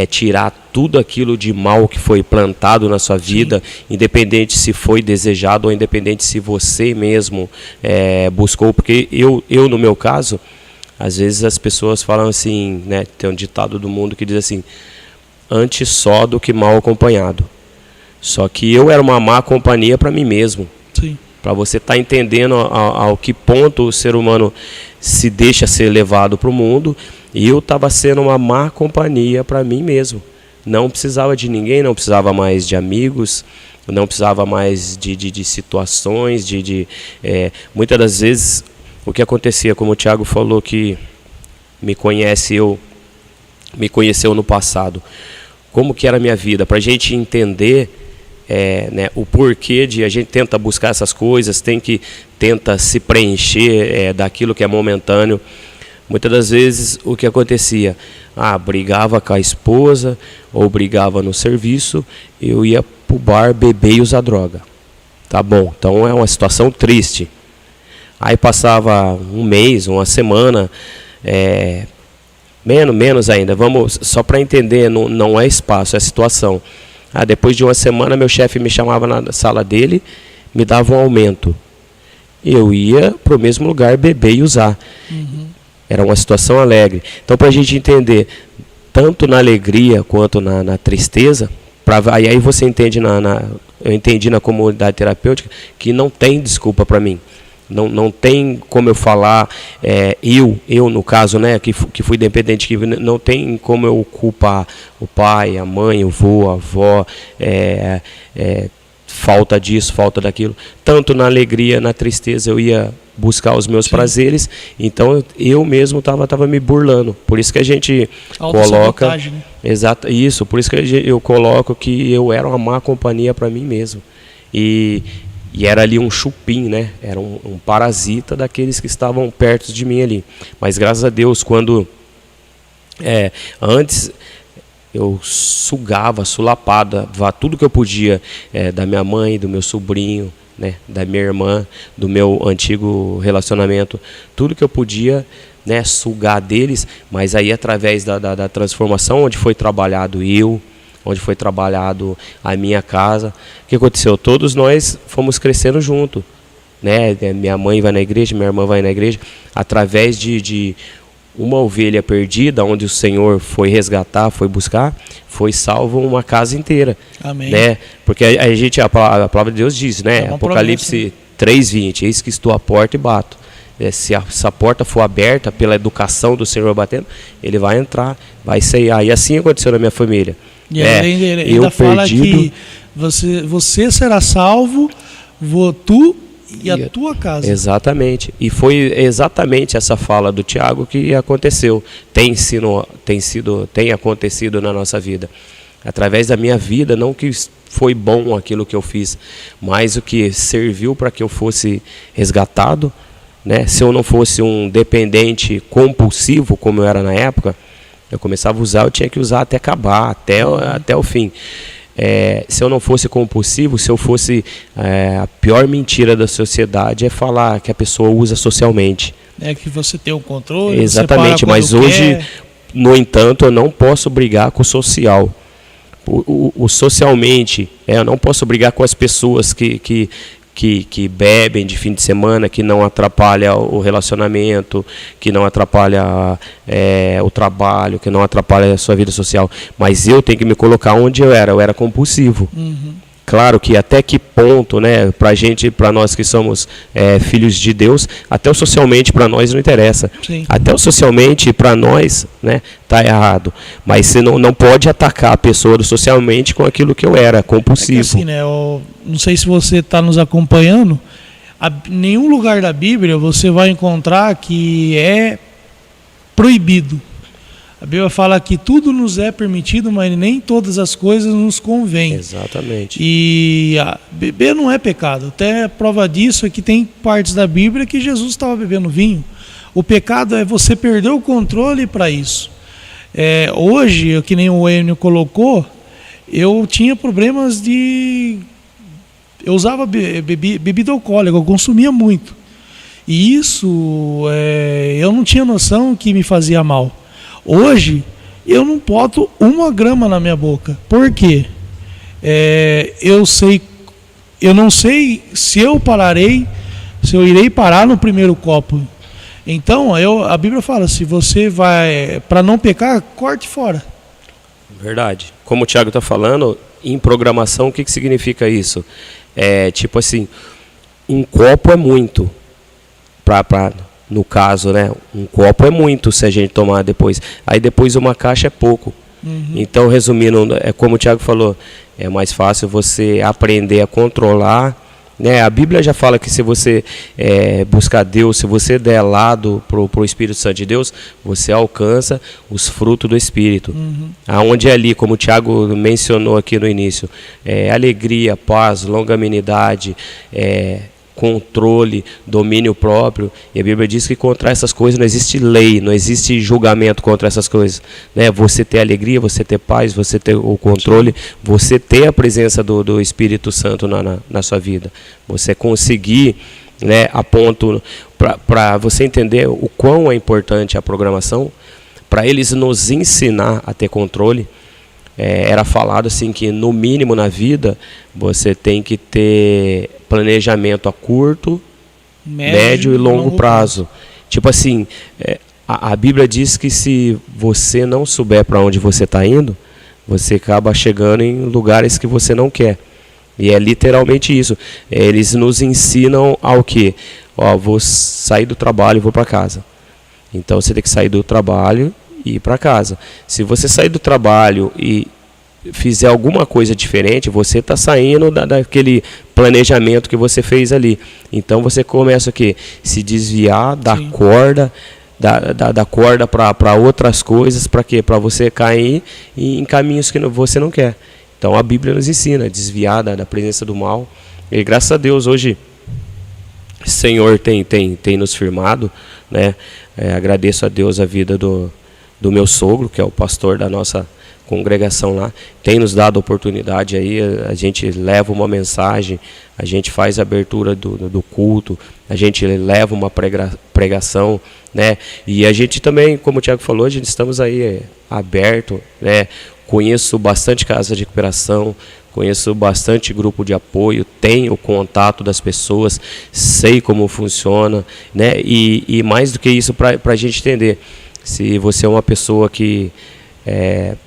tirar tudo aquilo de mal que foi plantado na sua vida, independente se foi desejado ou independente se você mesmo buscou. Porque eu, no meu caso, às vezes as pessoas falam assim, né, tem um ditado do mundo que diz assim, antes só do que mal acompanhado. Só que eu era uma má companhia para mim mesmo. Sim. Para você estar entendendo ao que ponto o ser humano se deixa ser levado para o mundo, e eu estava sendo uma má companhia para mim mesmo. Não precisava de ninguém, não precisava mais de amigos, não precisava mais de situações, muitas das vezes o que acontecia, como o Thiago falou, que me conheceu no passado, como que era a minha vida, para a gente entender o porquê de a gente tenta buscar essas coisas, tenta se preencher daquilo que é momentâneo. Muitas das vezes o que acontecia, brigava com a esposa ou brigava no serviço, eu ia pro bar beber e usar droga. Tá bom, então é uma situação triste. Aí passava um mês, uma semana, menos ainda, vamos, só para entender, não é espaço, é situação. Depois de uma semana, meu chefe me chamava na sala dele, me dava um aumento. Eu ia para o mesmo lugar beber e usar. Era uma situação alegre. Então, para a gente entender, tanto na alegria quanto na tristeza, aí você entende, eu entendi na comunidade terapêutica, que não tem desculpa para mim. Não tem como eu falar, eu no caso, né, que fui dependente, que não tem como eu culpar o pai, a mãe, o vô, a avó, falta disso, falta daquilo. Tanto na alegria, na tristeza, eu ia buscar os meus prazeres, então eu mesmo estava me burlando. Por isso que a gente coloca... Né? Exato, isso, por isso que eu coloco que eu era uma má companhia para mim mesmo. E era ali um chupim, né? Era um parasita daqueles que estavam perto de mim ali. Mas graças a Deus, quando antes eu sulapava tudo que eu podia, da minha mãe, do meu sobrinho, né? Da minha irmã, do meu antigo relacionamento, tudo que eu podia, né? Sugar deles, mas aí através da transformação, onde foi trabalhado onde foi trabalhado a minha casa. O que aconteceu? Todos nós fomos crescendo junto, né? Minha mãe vai na igreja, minha irmã vai na igreja, através de uma ovelha perdida, onde o Senhor foi resgatar, foi buscar, foi salvo uma casa inteira. Amém. Né? Porque a palavra de Deus diz, né? Apocalipse 3:20, eis que estou à porta e bato. Se a porta for aberta pela educação do Senhor batendo, ele vai entrar, vai ceiar. E assim aconteceu na minha família. E ele ainda fala que você será salvo, tu e a tua casa. Exatamente. E foi exatamente essa fala do Tiago que aconteceu. Tem acontecido na nossa vida. Através da minha vida, não que foi bom aquilo que eu fiz, mas o que serviu para que eu fosse resgatado, né? Se eu não fosse um dependente compulsivo, como eu era na época, eu começava a usar, eu tinha que usar até acabar, até o fim. Se eu não fosse compulsivo, se eu fosse... a pior mentira da sociedade é falar que a pessoa usa socialmente. Que você tem o controle. Exatamente, mas hoje, no entanto, eu não posso brigar com o social. O socialmente, eu não posso brigar com as pessoas que bebem de fim de semana, que não atrapalha o relacionamento, que não atrapalha o trabalho, que não atrapalha a sua vida social. Mas eu tenho que me colocar onde eu era compulsivo. Claro que até que ponto, né, para nós que somos filhos de Deus, até o socialmente para nós não interessa. Sim. Até o socialmente para nós, né, tá errado. Mas você não pode atacar a pessoa do socialmente com aquilo que eu era, compulsivo. Assim, né, não sei se você está nos acompanhando, nenhum lugar da Bíblia você vai encontrar que é proibido. A Bíblia fala que tudo nos é permitido, mas nem todas as coisas nos convêm. Exatamente. E beber não é pecado. Até prova disso é que tem partes da Bíblia que Jesus estava bebendo vinho. O pecado é você perder o controle para isso. Hoje, que nem o Enio colocou, eu tinha problemas eu usava bebida alcoólica, eu consumia muito. E isso, eu não tinha noção que me fazia mal. Hoje, eu não boto 1 grama na minha boca. Por quê? Eu não sei se eu irei parar no primeiro copo. Então, a Bíblia fala, se você vai, para não pecar, corte fora. Verdade. Como o Thiago está falando, em programação, o que significa isso? Tipo assim, um copo é muito no caso, né? Um copo é muito se a gente tomar depois. Aí depois uma caixa é pouco. Então, resumindo, como o Thiago falou, é mais fácil você aprender a controlar, né? A Bíblia já fala que se você buscar Deus, se você der lado pro Espírito Santo de Deus, você alcança os frutos do Espírito. Aonde ali, como o Thiago mencionou aqui no início, alegria, paz, longanimidade, controle, domínio próprio. E a Bíblia diz que contra essas coisas não existe lei, não existe julgamento contra essas coisas, né? Você ter alegria, você ter paz, você ter o controle, você ter a presença do Espírito Santo na sua vida, você conseguir né, a ponto para você entender o quão é importante a programação, para eles nos ensinar a ter controle. Era falado assim que no mínimo na vida você tem que ter planejamento a curto, médio e longo prazo. Tipo assim, a Bíblia diz que se você não souber para onde você está indo, você acaba chegando em lugares que você não quer. E é literalmente isso. Eles nos ensinam ao quê? Vou sair do trabalho e vou para casa. Então você tem que sair do trabalho e ir para casa. Se você sair do trabalho e fizer alguma coisa diferente, você está saindo daquele planejamento que você fez ali. Então você começa o quê? Se desviar da corda, da corda para outras coisas, para quê? Para você cair em caminhos que você não quer. Então a Bíblia nos ensina a desviar da presença do mal. E graças a Deus hoje o Senhor tem nos firmado, né? Agradeço a Deus a vida do meu sogro, que é o pastor da nossa congregação lá, tem nos dado oportunidade aí, a gente leva uma mensagem, a gente faz a abertura do culto, a gente leva uma pregação, né? E a gente também, como o Thiago falou, a gente estamos aí aberto, né? Conheço bastante casa de recuperação, conheço bastante grupo de apoio, tenho o contato das pessoas, sei como funciona, né? E mais do que isso, para a gente entender, se você é uma pessoa que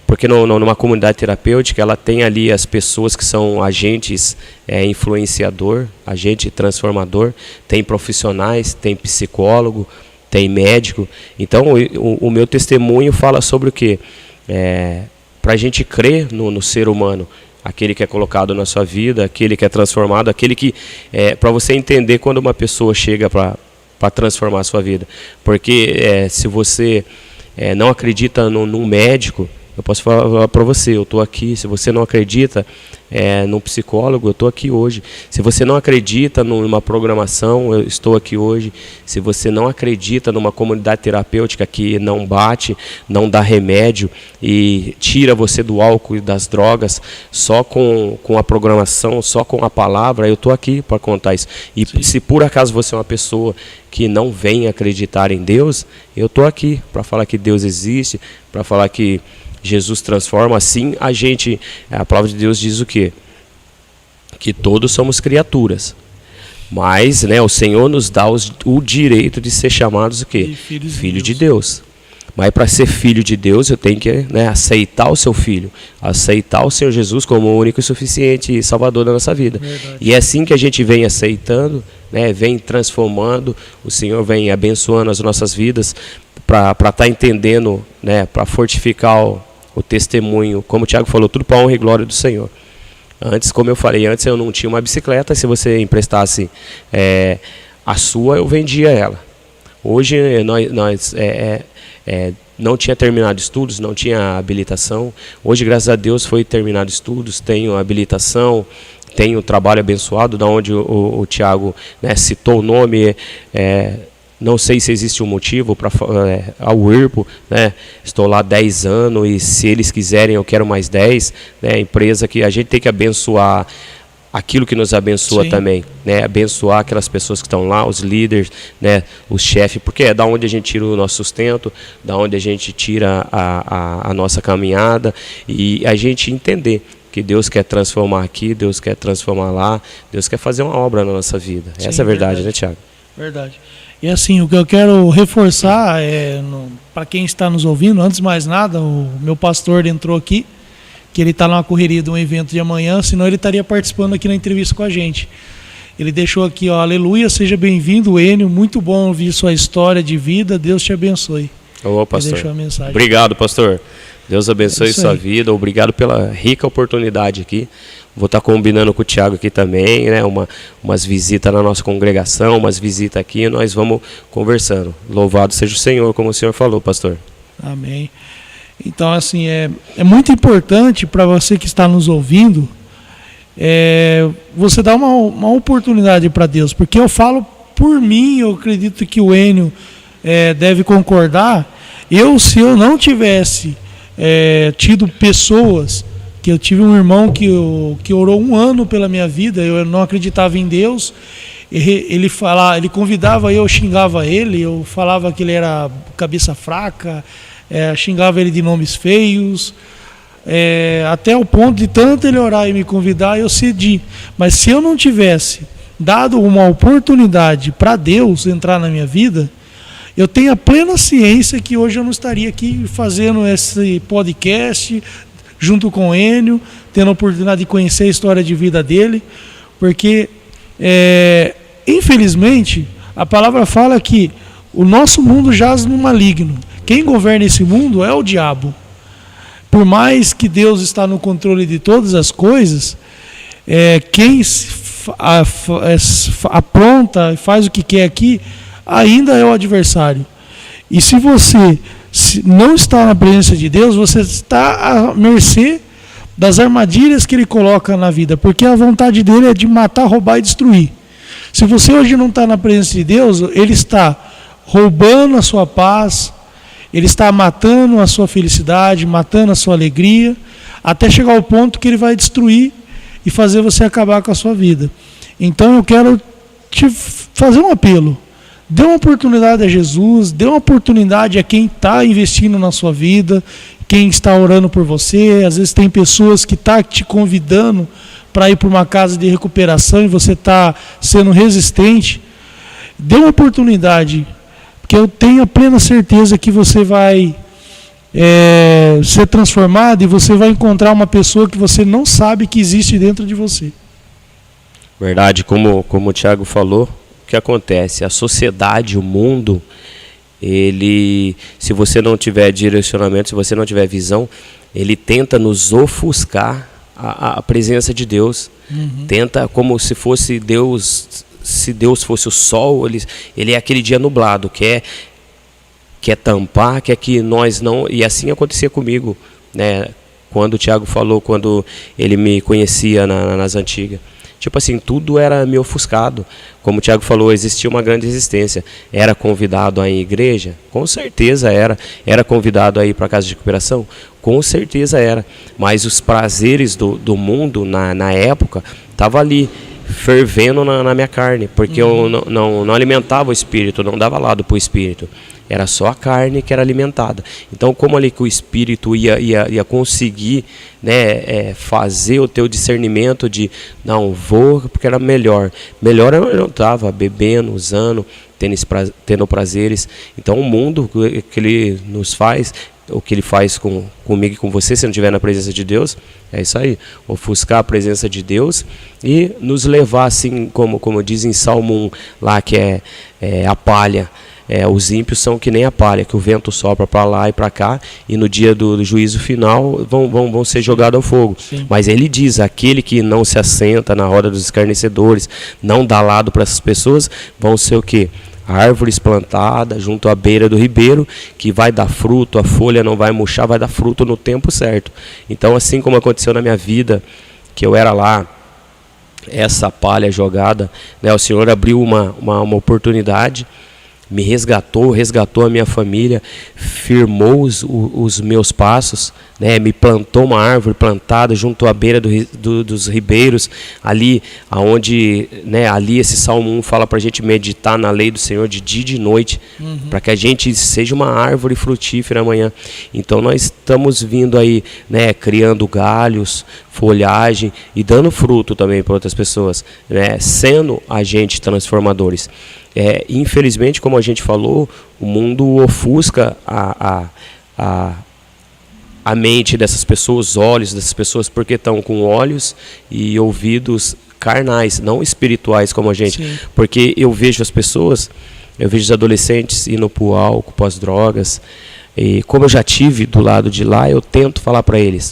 porque numa comunidade terapêutica ela tem ali as pessoas que são agentes influenciador, agente transformador, tem profissionais, tem psicólogo, tem médico. Então o meu testemunho fala sobre o quê? Para a gente crer no ser humano, aquele que é colocado na sua vida, aquele que é transformado, aquele que para você entender quando uma pessoa chega para transformar a sua vida. Porque se você não acredita num médico, eu posso falar para você, eu estou aqui. Se você não acredita num psicólogo, eu estou aqui hoje. Se você não acredita numa programação, eu estou aqui hoje. Se você não acredita numa comunidade terapêutica que não bate, não dá remédio e tira você do álcool e das drogas, só com a programação, só com a palavra, eu estou aqui para contar isso. E se por acaso você é uma pessoa que não vem acreditar em Deus, eu estou aqui para falar que Deus existe, para falar que Jesus transforma. Assim a palavra de Deus diz o quê? Que todos somos criaturas, mas, né, o Senhor nos dá o direito de ser chamados o quê? Filho de Deus. Mas para ser filho de Deus eu tenho que, né, aceitar o seu filho, aceitar o Senhor Jesus como o único e suficiente Salvador da nossa vida. Verdade. E é assim que a gente vem aceitando, né, vem transformando, o Senhor vem abençoando as nossas vidas para estar entendendo, né, para fortificar o testemunho, como o Thiago falou, tudo para a honra e glória do Senhor. Antes, como eu falei, antes eu não tinha uma bicicleta, se você emprestasse a sua, eu vendia ela. Hoje nós não tinha terminado estudos, não tinha habilitação. Hoje, graças a Deus, foi terminado estudos, tenho habilitação, tenho trabalho abençoado, da onde o Thiago, né, citou o nome. Não sei se existe um motivo para a UIRPO, né? Estou lá 10 anos e se eles quiserem eu quero mais 10, né? Empresa que a gente tem que abençoar aquilo que nos abençoa. Sim. Também, né? Abençoar aquelas pessoas que estão lá, os líderes, né? Os chefes, porque é da onde a gente tira o nosso sustento, da onde a gente tira a nossa caminhada, e a gente entender que Deus quer transformar aqui, Deus quer transformar lá, Deus quer fazer uma obra na nossa vida. Sim, essa é a verdade, né, Thiago? Verdade. E assim, o que eu quero reforçar para quem está nos ouvindo, antes de mais nada, o meu pastor entrou aqui, que ele está numa correria de um evento de amanhã, senão ele estaria participando aqui na entrevista com a gente. Ele deixou aqui, ó, aleluia, seja bem-vindo, Enio, muito bom ouvir sua história de vida, Deus te abençoe. Ô, pastor. Ele deixou a mensagem. Obrigado, pastor. Deus abençoe sua vida, obrigado pela rica oportunidade aqui. Vou estar combinando com o Thiago aqui também, né? Umas visitas na nossa congregação, umas visitas aqui, nós vamos conversando. Louvado seja o Senhor, como o senhor falou, pastor. Amém. Então, assim, é muito importante para você que está nos ouvindo, você dar uma oportunidade para Deus, porque eu falo por mim, eu acredito que o Enio deve concordar. Se eu não tivesse tido pessoas que eu tive um irmão que orou 1 ano pela minha vida. Eu não acreditava em Deus. Ele convidava eu xingava ele, eu falava que ele era cabeça fraca, xingava ele de nomes feios, até o ponto de tanto ele orar e me convidar, eu cedi. Mas se eu não tivesse dado uma oportunidade para Deus entrar na minha vida, eu tenho a plena ciência que hoje eu não estaria aqui fazendo esse podcast junto com o Enio, tendo a oportunidade de conhecer a história de vida dele, porque infelizmente a palavra fala que o nosso mundo jaz no maligno. Quem governa esse mundo é o diabo. Por mais que Deus está no controle de todas as coisas, quem apronta e faz o que quer aqui ainda é o adversário. E se você não está na presença de Deus, você está à mercê das armadilhas que ele coloca na vida, porque a vontade dele é de matar, roubar e destruir. Se você hoje não está na presença de Deus, ele está roubando a sua paz, ele está matando a sua felicidade, matando a sua alegria, até chegar ao ponto que ele vai destruir e fazer você acabar com a sua vida. Então eu quero te fazer um apelo. Dê uma oportunidade a Jesus, dê uma oportunidade a quem está investindo na sua vida, quem está orando por você. Às vezes tem pessoas que estão te convidando para ir para uma casa de recuperação e você está sendo resistente. Dê uma oportunidade, porque eu tenho a plena certeza que você vai ser transformado e você vai encontrar uma pessoa que você não sabe que existe dentro de você. Verdade, como o Thiago falou, o que acontece? A sociedade, o mundo, se você não tiver direcionamento, se você não tiver visão, ele tenta nos ofuscar a presença de Deus. Tenta como se fosse Deus, se Deus fosse o sol, ele é aquele dia nublado, quer tampar, quer que nós não... E assim acontecia comigo, né? Quando o Thiago falou, quando ele me conhecia nas antigas. Tipo assim, tudo era me ofuscado. Como o Thiago falou, existia uma grande resistência. Era convidado a ir à igreja? Com certeza era. Era convidado a ir para a casa de recuperação? Com certeza era. Mas os prazeres do mundo, na época, estavam ali, fervendo na minha carne. Porque eu não alimentava o espírito, não dava lado para o espírito. Era só a carne que era alimentada. Então, como ali que o espírito ia conseguir, né, fazer o teu discernimento de, não, vou porque era melhor. Melhor eu não estava bebendo, usando, tendo prazeres. Então, o mundo que ele nos faz, o que ele faz comigo e com você, se não estiver na presença de Deus, é isso aí. Ofuscar a presença de Deus e nos levar, assim, como diz em Salmo 1, lá que é a palha. Os ímpios são que nem a palha, que o vento sopra para lá e para cá, e no dia do juízo final vão ser jogados ao fogo. Sim. Mas ele diz, aquele que não se assenta na roda dos escarnecedores, não dá lado para essas pessoas, vão ser o quê? Árvores plantadas junto à beira do ribeiro, que vai dar fruto, a folha não vai murchar, vai dar fruto no tempo certo. Então, assim como aconteceu na minha vida, que eu era lá, essa palha jogada, né, o Senhor abriu uma oportunidade, me resgatou a minha família, firmou os meus passos, né, me plantou uma árvore plantada junto à beira dos ribeiros, ali aonde, né, ali esse Salmo 1 fala para a gente meditar na lei do Senhor de dia e de noite, para que a gente seja uma árvore frutífera amanhã. Então nós estamos vindo aí, né, criando galhos, folhagem e dando fruto também para outras pessoas, né, sendo agentes transformadores. Infelizmente, como a gente falou, o mundo ofusca a mente dessas pessoas, os olhos dessas pessoas, porque estão com olhos e ouvidos carnais, não espirituais como a gente. Sim. Porque eu vejo as pessoas, eu vejo os adolescentes indo para o álcool, para as drogas, e como eu já tive do lado de lá, eu tento falar para eles,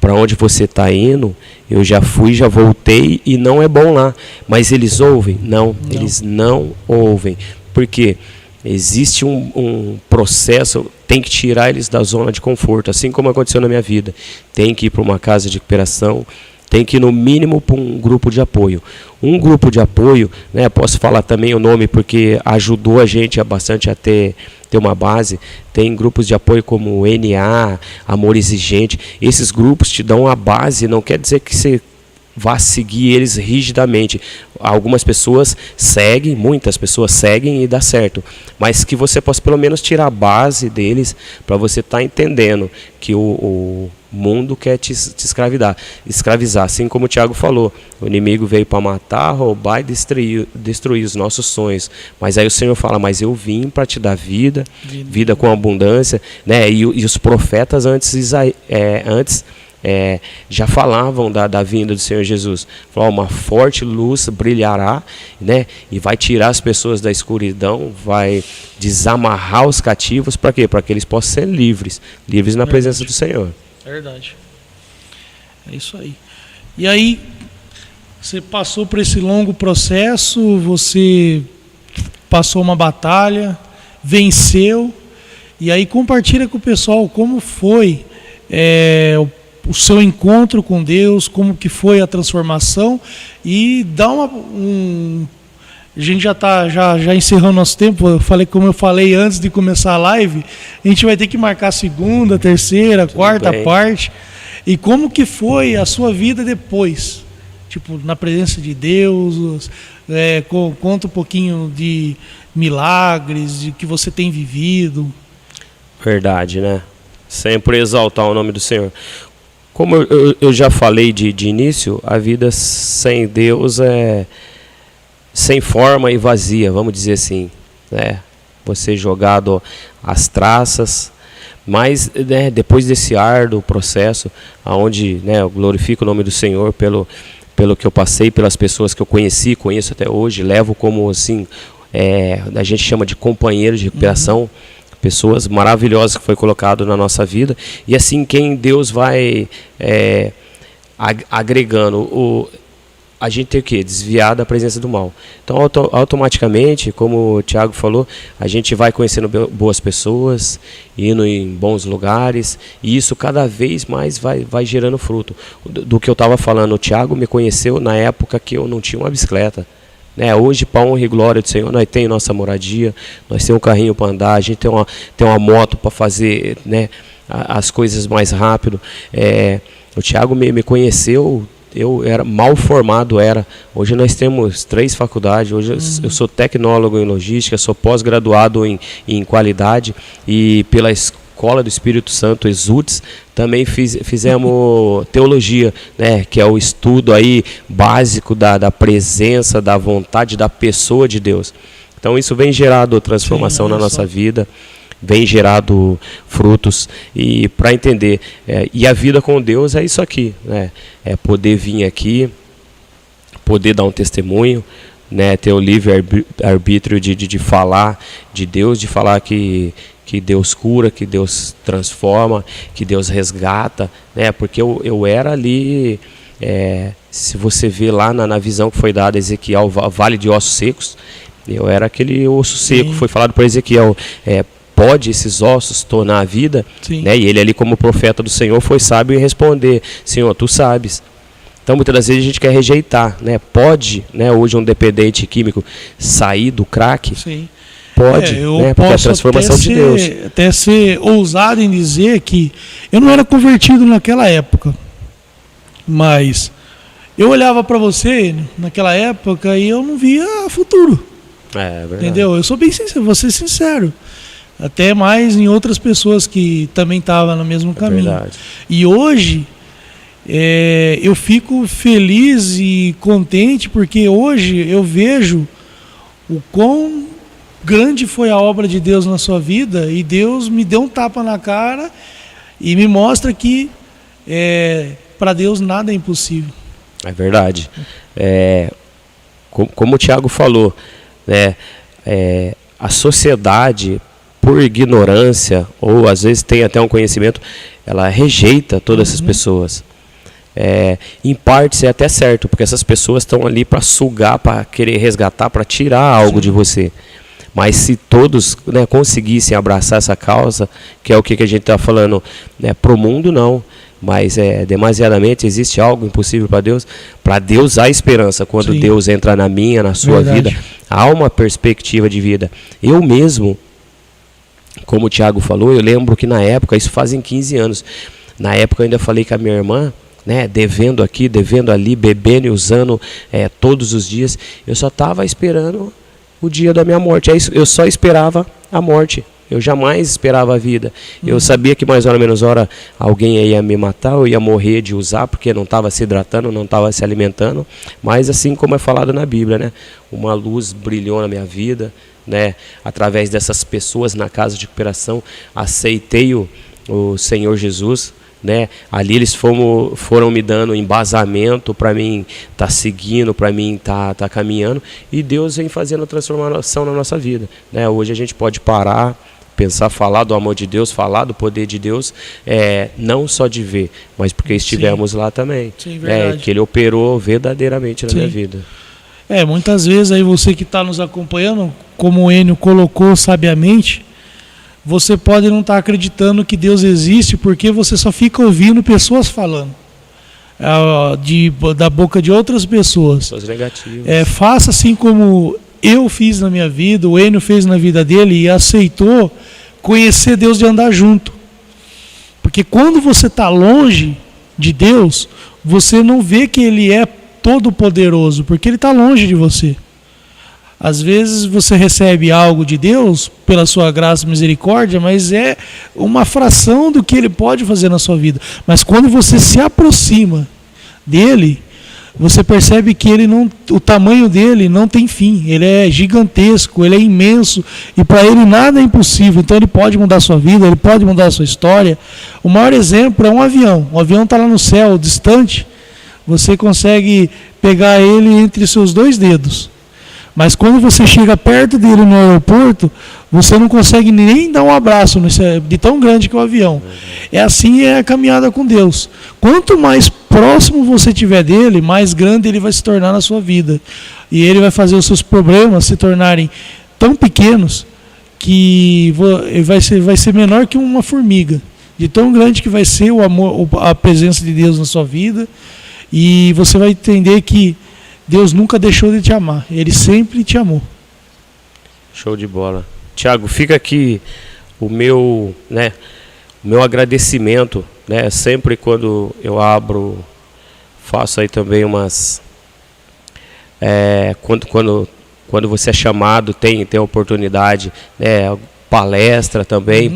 para onde você está indo, eu já fui, já voltei e não é bom lá. Mas eles ouvem? Não, eles não ouvem. Porque existe um processo, tem que tirar eles da zona de conforto, assim como aconteceu na minha vida. Tem que ir para uma casa de recuperação, tem que ir no mínimo para um grupo de apoio. Um grupo de apoio, né, posso falar também o nome porque ajudou a gente bastante a ter ter uma base. Tem grupos de apoio como o NA, Amor Exigente. Esses grupos te dão a base, não quer dizer que você vá seguir eles rigidamente. Algumas pessoas seguem, muitas pessoas seguem e dá certo, mas que você possa pelo menos tirar a base deles para você estar entendendo que o mundo quer te escravizar, assim como o Tiago falou, o inimigo veio para matar, roubar e destruir os nossos sonhos, mas aí o Senhor fala, mas eu vim para te dar vida com abundância, né? E os profetas antes já falavam da vinda do Senhor Jesus. Falaram, uma forte luz brilhará, né? E vai tirar as pessoas da escuridão, vai desamarrar os cativos, para quê? Para que eles possam ser livres na presença do Senhor. Verdade. É isso aí. E aí, você passou por esse longo processo, você passou uma batalha, venceu, e aí compartilha com o pessoal como foi o seu encontro com Deus, como que foi a transformação, e dá a gente já encerrando nosso tempo. Como eu falei antes de começar a live, a gente vai ter que marcar a segunda, terceira, quarta parte. E como que foi a sua vida depois? Tipo, na presença de Deus, conta um pouquinho de milagres, de que você tem vivido. Verdade, né? Sempre exaltar o nome do Senhor. Como eu já falei de início, a vida sem Deus é sem forma e vazia, vamos dizer assim, né? Você jogado às traças, mas, né, depois desse árduo processo, onde, né, eu glorifico o nome do Senhor pelo que eu passei, pelas pessoas que eu conheço até hoje, levo como assim, a gente chama de companheiros de recuperação, pessoas maravilhosas que foi colocado na nossa vida, e assim quem Deus vai agregando, a gente tem o quê? Desviar da presença do mal. Então automaticamente, como o Tiago falou, a gente vai conhecendo boas pessoas, indo em bons lugares, e isso cada vez mais vai gerando fruto. Do que eu estava falando, o Tiago me conheceu na época que eu não tinha uma bicicleta. Hoje, para honra e glória do Senhor, nós temos nossa moradia, nós temos um carrinho para andar, a gente tem uma moto para fazer, né, as coisas mais rápido. O Tiago me conheceu, eu era mal formado, hoje nós temos 3 faculdades, hoje eu sou tecnólogo em logística, sou pós-graduado em qualidade, e pela Escola do Espírito Santo, Exudes, também fizemos teologia, né, que é o estudo aí básico da presença, da vontade, da pessoa de Deus. Então isso vem gerado transformação na nossa vida, vem gerado frutos, e para entender, e a vida com Deus é isso aqui, né, é poder vir aqui, poder dar um testemunho, né, ter o livre-arbítrio de falar de Deus, de falar que Deus cura, que Deus transforma, que Deus resgata, né? Porque eu era ali, se você vê lá na visão que foi dada a Ezequiel, vale de ossos secos, eu era aquele osso seco. Foi falado por Ezequiel, pode esses ossos tornar a vida? Né? E ele ali como profeta do Senhor foi sábio em responder, Senhor, tu sabes. Então muitas das vezes a gente quer rejeitar, né? Pode, né, hoje um dependente químico sair do crack? Sim. Pode, né? Porque a transformação de Deus. Até ser ousado em dizer que eu não era convertido naquela época, mas eu olhava para você naquela época e eu não via futuro. Verdade. Entendeu? Eu sou bem sincero, vou ser sincero. Até mais em outras pessoas que também estavam no mesmo caminho. Verdade. E hoje eu fico feliz e contente porque hoje eu vejo o quão grande foi a obra de Deus na sua vida, e Deus me deu um tapa na cara e me mostra que para Deus nada é impossível. É verdade. Como o Tiago falou, né, a sociedade, por ignorância, ou às vezes tem até um conhecimento, ela rejeita todas essas pessoas. Em parte é até certo, porque essas pessoas estão ali para sugar, para querer resgatar, para tirar algo de você. Mas se todos, né, conseguissem abraçar essa causa, que é o que a gente está falando, né, para o mundo não, mas demasiadamente existe algo impossível para Deus. Para Deus há esperança. Quando Deus entra na minha, na sua vida, há uma perspectiva de vida. Eu mesmo, como o Thiago falou, eu lembro que na época, isso fazem 15 anos, na época eu ainda falei com a minha irmã, né, devendo aqui, devendo ali, bebendo e usando todos os dias, eu só estava esperando o dia da minha morte, eu só esperava a morte. Eu jamais esperava a vida. Eu sabia que mais hora menos hora alguém ia me matar, eu ia morrer de usar, porque não estava se hidratando, não estava se alimentando. Mas assim como é falado na Bíblia, né? Uma luz brilhou na minha vida, né? Através dessas pessoas na casa de recuperação, aceitei o Senhor Jesus, né? Ali eles foram me dando embasamento para mim estar seguindo, para mim estar caminhando. E Deus vem fazendo transformação na nossa vida, né? Hoje a gente pode parar, pensar, falar do amor de Deus, falar do poder de Deus, não só de ver, mas porque estivemos lá também. Sim, que Ele operou verdadeiramente na minha vida. Muitas vezes aí você que está nos acompanhando, como o Enio colocou sabiamente, você pode não estar acreditando que Deus existe porque você só fica ouvindo pessoas falando da boca de outras pessoas. Pessoas negativas. Faça assim como eu fiz na minha vida, o Enio fez na vida dele e aceitou conhecer Deus de andar junto. Porque quando você está longe de Deus, você não vê que Ele é todo poderoso, porque Ele está longe de você. Às vezes você recebe algo de Deus pela sua graça e misericórdia, mas é uma fração do que Ele pode fazer na sua vida. Mas quando você se aproxima dEle, você percebe que o tamanho dele não tem fim. Ele é gigantesco, ele é imenso e para ele nada é impossível. Então ele pode mudar a sua vida, ele pode mudar a sua história. O maior exemplo é um avião. O avião está lá no céu, distante. Você consegue pegar ele entre seus 2 dedos. Mas quando você chega perto dele no aeroporto, você não consegue nem dar um abraço de tão grande que é o avião. Assim a caminhada com Deus. Quanto mais próximo você estiver dele, mais grande ele vai se tornar na sua vida. E ele vai fazer os seus problemas se tornarem tão pequenos que vai ser menor que uma formiga. De tão grande que vai ser o amor, a presença de Deus na sua vida. E você vai entender que Deus nunca deixou de te amar. Ele sempre te amou. Show de bola. Thiago, fica aqui o meu agradecimento, né? Sempre quando eu abro, faço aí também umas... Quando você é chamado, tem a oportunidade, né? Palestra também,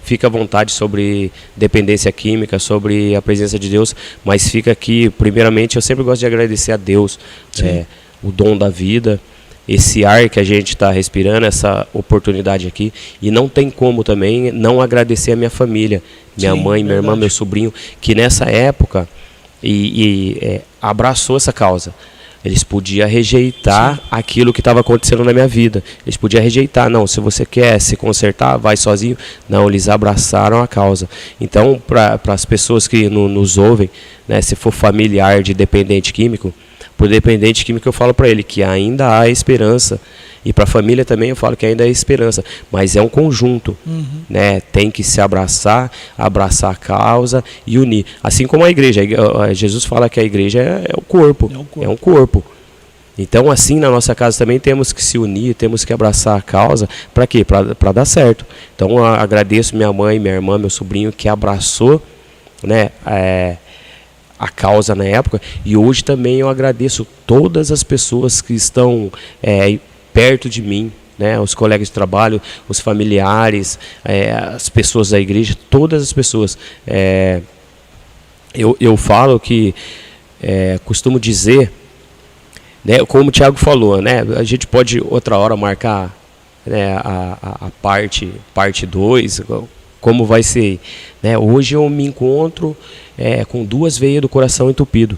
fica à vontade sobre dependência química, sobre a presença de Deus, mas fica aqui, primeiramente, eu sempre gosto de agradecer a Deus, o dom da vida, esse ar que a gente está respirando, essa oportunidade aqui, e não tem como também não agradecer a minha família, minha mãe, minha irmã, meu sobrinho, que nessa época abraçou essa causa. Eles podiam rejeitar aquilo que estava acontecendo na minha vida. Eles podiam rejeitar. Não, se você quer se consertar, vai sozinho. Não, eles abraçaram a causa. Então, para as pessoas que nos ouvem, né, se for familiar de dependente químico, por dependente químico eu falo para ele que ainda há esperança. E para a família também eu falo que ainda há esperança. Mas é um conjunto. Né? Tem que se abraçar a causa e unir. Assim como a igreja. Jesus fala que a igreja é o corpo. É um corpo. Então, assim, na nossa casa também temos que se unir, temos que abraçar a causa. Para quê? Para dar certo. Então, eu agradeço minha mãe, minha irmã, meu sobrinho, que abraçou, né, a causa na época. E hoje também eu agradeço todas as pessoas que estão perto de mim, né, os colegas de trabalho, os familiares, as pessoas da igreja, todas as pessoas. Eu falo que, costumo dizer, né, como o Thiago falou, né, a gente pode outra hora marcar, né, a parte 2, como vai ser. Né? Hoje eu me encontro com 2 veias do coração entupido.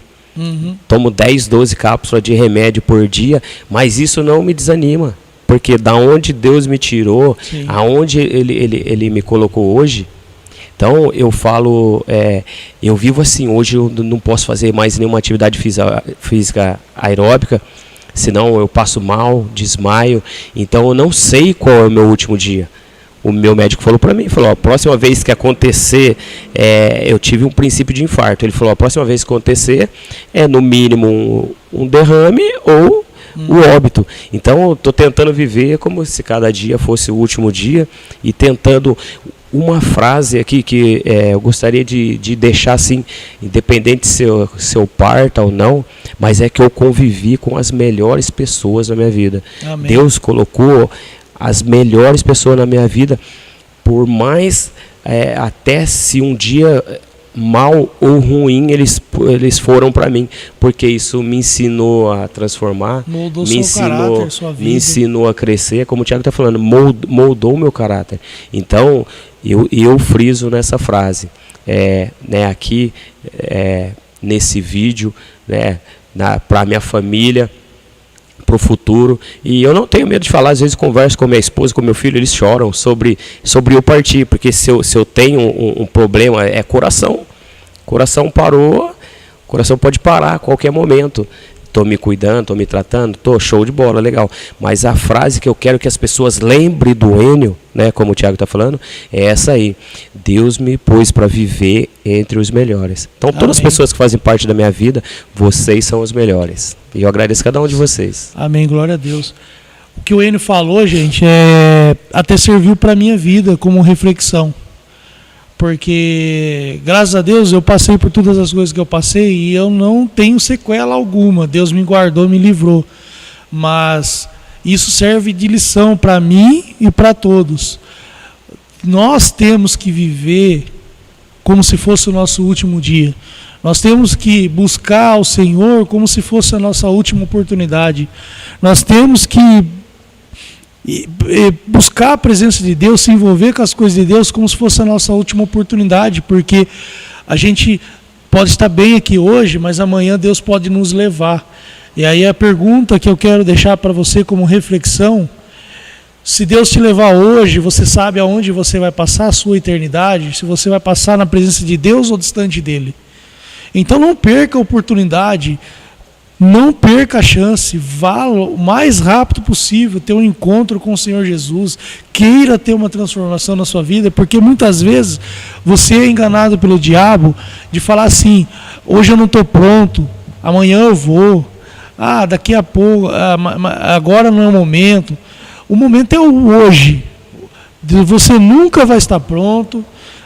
Tomo 10, 12 cápsulas de remédio por dia, mas isso não me desanima, porque da onde Deus me tirou, aonde ele me colocou hoje, então eu falo, eu vivo assim, hoje eu não posso fazer mais nenhuma atividade física aeróbica, senão eu passo mal, desmaio, então eu não sei qual é o meu último dia. O meu médico falou para mim, a próxima vez que acontecer, eu tive um princípio de infarto. Ele falou, a próxima vez que acontecer, no mínimo um derrame ou o óbito. Então eu estou tentando viver como se cada dia fosse o último dia e tentando uma frase aqui que eu gostaria de deixar assim, independente se eu parta ou não, mas é que eu convivi com as melhores pessoas na minha vida. Amém. Deus colocou as melhores pessoas na minha vida, por mais até se um dia mal ou ruim eles foram para mim, porque isso me ensinou a transformar, me ensinou a crescer, como o Thiago está falando, moldou o meu caráter. Então eu friso nessa frase, aqui nesse vídeo, para minha família, para o futuro. E eu não tenho medo de falar, às vezes converso com minha esposa, com meu filho, eles choram sobre eu partir, porque se eu tenho um problema, coração parou, coração pode parar a qualquer momento. Estou me cuidando, estou me tratando, estou show de bola, legal. Mas a frase que eu quero que as pessoas lembrem do Enio, como o Thiago está falando, é essa aí: Deus me pôs para viver entre os melhores. Então todas as pessoas que fazem parte da minha vida, vocês são os melhores. E eu agradeço cada um de vocês. Amém, glória a Deus. O que o Enio falou, gente, até serviu para a minha vida como reflexão. Porque, graças a Deus, eu passei por todas as coisas que eu passei e eu não tenho sequela alguma. Deus me guardou, me livrou. Mas isso serve de lição para mim e para todos. Nós temos que viver como se fosse o nosso último dia. Nós temos que buscar o Senhor como se fosse a nossa última oportunidade. Nós temos que buscar a presença de Deus, se envolver com as coisas de Deus como se fosse a nossa última oportunidade, porque a gente pode estar bem aqui hoje, mas amanhã Deus pode nos levar. E aí a pergunta que eu quero deixar para você como reflexão: se Deus te levar hoje, você sabe aonde você vai passar a sua eternidade? Se você vai passar na presença de Deus ou distante dele? Então não perca a oportunidade, não perca a chance, vá o mais rápido possível ter um encontro com o Senhor Jesus, queira ter uma transformação na sua vida, porque muitas vezes você é enganado pelo diabo de falar assim: hoje eu não estou pronto, amanhã eu vou, daqui a pouco, agora não é o momento. O momento é o hoje. Você nunca vai estar pronto,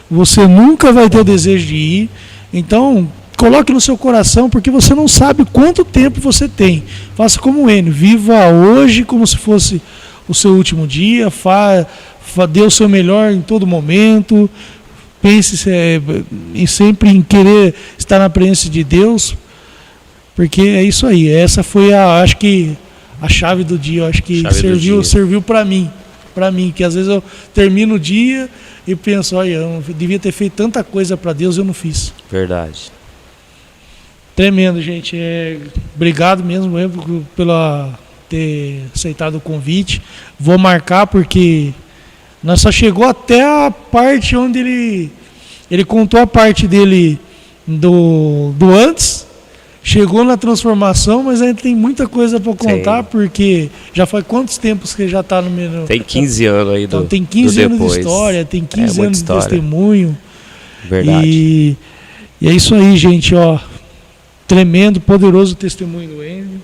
você nunca vai ter o desejo de ir. Então coloque no seu coração, porque você não sabe quanto tempo você tem. Faça como o Enio, viva hoje como se fosse o seu último dia, dê o seu melhor em todo momento, pense sempre em querer estar na presença de Deus, porque é isso aí. Essa foi acho que a chave do dia, acho que serviu para mim, que às vezes eu termino o dia e penso: olha, eu devia ter feito tanta coisa para Deus, eu não fiz. Verdade. Tremendo, gente. Obrigado mesmo pela ter aceitado o convite. Vou marcar porque nós só chegou até a parte onde ele contou a parte dele do antes, chegou na transformação, mas ainda tem muita coisa para contar. Sim. Porque já faz quantos tempos que ele já está no meio? Tem 15 anos aí então, tem 15 anos de história, tem 15 anos de testemunho. Verdade. E é isso aí, gente, tremendo, poderoso testemunho do Enio.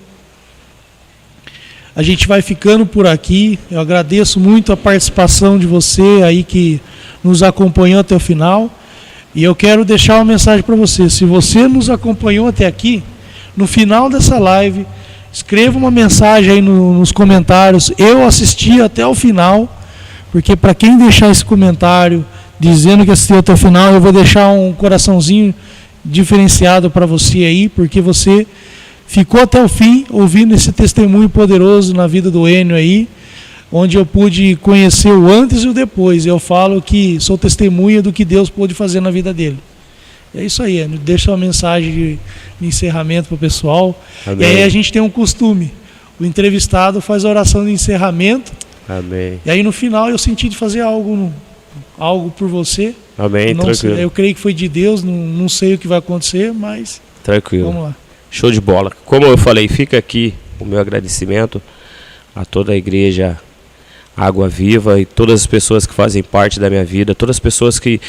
A gente vai ficando por aqui. Eu agradeço muito a participação de você aí que nos acompanhou até o final. E eu quero deixar uma mensagem para você. Se você nos acompanhou até aqui, no final dessa live, escreva uma mensagem aí nos comentários: eu assisti até o final. Porque para quem deixar esse comentário dizendo que assistiu até o final, eu vou deixar um coraçãozinho diferenciado para você aí, porque você ficou até o fim ouvindo esse testemunho poderoso na vida do Enio aí, onde eu pude conhecer o antes e o depois. Eu falo que sou testemunha do que Deus pôde fazer na vida dele. É isso aí, Enio. Deixa uma mensagem de encerramento para o pessoal. Amém. E aí a gente tem um costume: o entrevistado faz a oração de encerramento. Amém. E aí no final eu senti de fazer algo por você. Amém, tranquilo. Eu creio que foi de Deus, não sei o que vai acontecer, mas tranquilo. Vamos lá. Show de bola. Como eu falei, fica aqui o meu agradecimento a toda a igreja Água Viva e todas as pessoas que fazem parte da minha vida, todas as pessoas que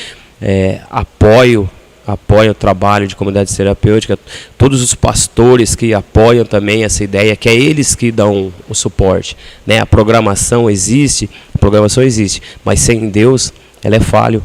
apoiam apoiam o trabalho de comunidade terapêutica, todos os pastores que apoiam também essa ideia, que é eles que dão o suporte, né? A programação existe, mas sem Deus ela é falho.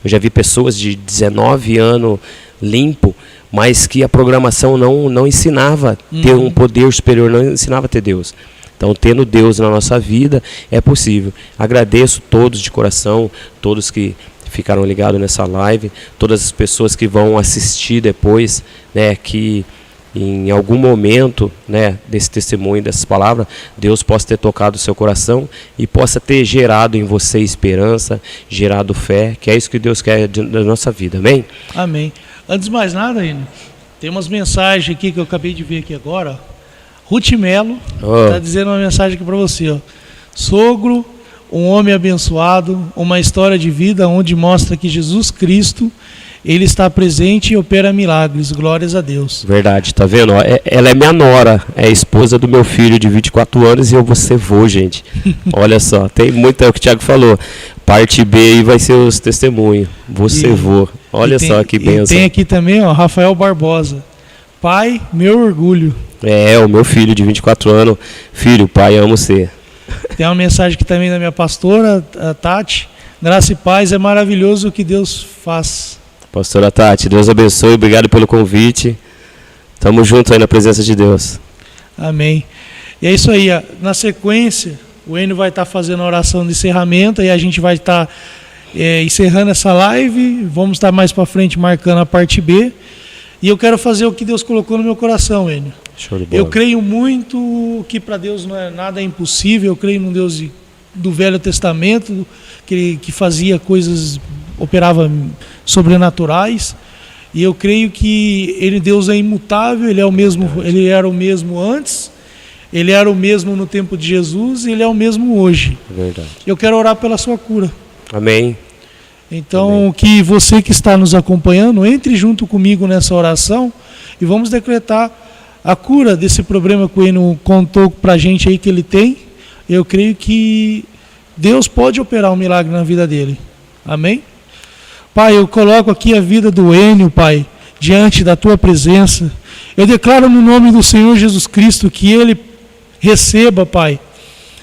Eu já vi pessoas de 19 anos limpo, mas que a programação não ensinava a ter um poder superior, não ensinava a ter Deus. Então, tendo Deus na nossa vida, é possível. Agradeço todos de coração, todos que ficaram ligados nessa live, todas as pessoas que vão assistir depois, né, que em algum momento, né, desse testemunho, dessas palavras, Deus possa ter tocado o seu coração e possa ter gerado em você esperança, gerado fé, que é isso que Deus quer da nossa vida. Amém? Amém. Antes de mais nada, tem umas mensagens aqui que eu acabei de ver aqui agora. Ruth Melo está dizendo uma mensagem aqui para você. Ó. Sogro, um homem abençoado, uma história de vida onde mostra que Jesus Cristo, Ele está presente e opera milagres. Glórias a Deus. Verdade, tá vendo? Ela é minha nora, é a esposa do meu filho de 24 anos e eu vou ser vô, gente. Olha só, tem muito, é o que o Thiago falou. Parte B aí vai ser os testemunhos. Você vô. Olha só que bênção. Tem aqui também, ó, Rafael Barbosa. Pai, meu orgulho. É, o meu filho de 24 anos. Filho, pai, amo você. Tem uma mensagem aqui também da minha pastora, a Tati. Graça e paz, é maravilhoso o que Deus faz. Pastora Tati, Deus abençoe, obrigado pelo convite. Tamo junto aí na presença de Deus. Amém. E é isso aí, na sequência, o Enio vai estar fazendo a oração de encerramento e a gente vai estar encerrando essa live. Vamos estar mais para frente marcando a parte B. E eu quero fazer o que Deus colocou no meu coração, Enio. Eu creio muito que para Deus nada é impossível. Eu creio num Deus do Velho Testamento que fazia coisas, operava sobrenaturais. E eu creio que Deus é imutável. Ele é o mesmo. Ele era o mesmo antes. Ele era o mesmo no tempo de Jesus. E Ele é o mesmo hoje. Verdade. Eu quero orar pela sua cura. Amém. Então, Amém. Que você que está nos acompanhando, entre junto comigo nessa oração e vamos decretar a cura desse problema que o Enio contou para a gente aí que ele tem. Eu creio que Deus pode operar um milagre na vida dele. Amém? Pai, eu coloco aqui a vida do Enio, Pai, diante da Tua presença. Eu declaro no nome do Senhor Jesus Cristo que ele receba, Pai,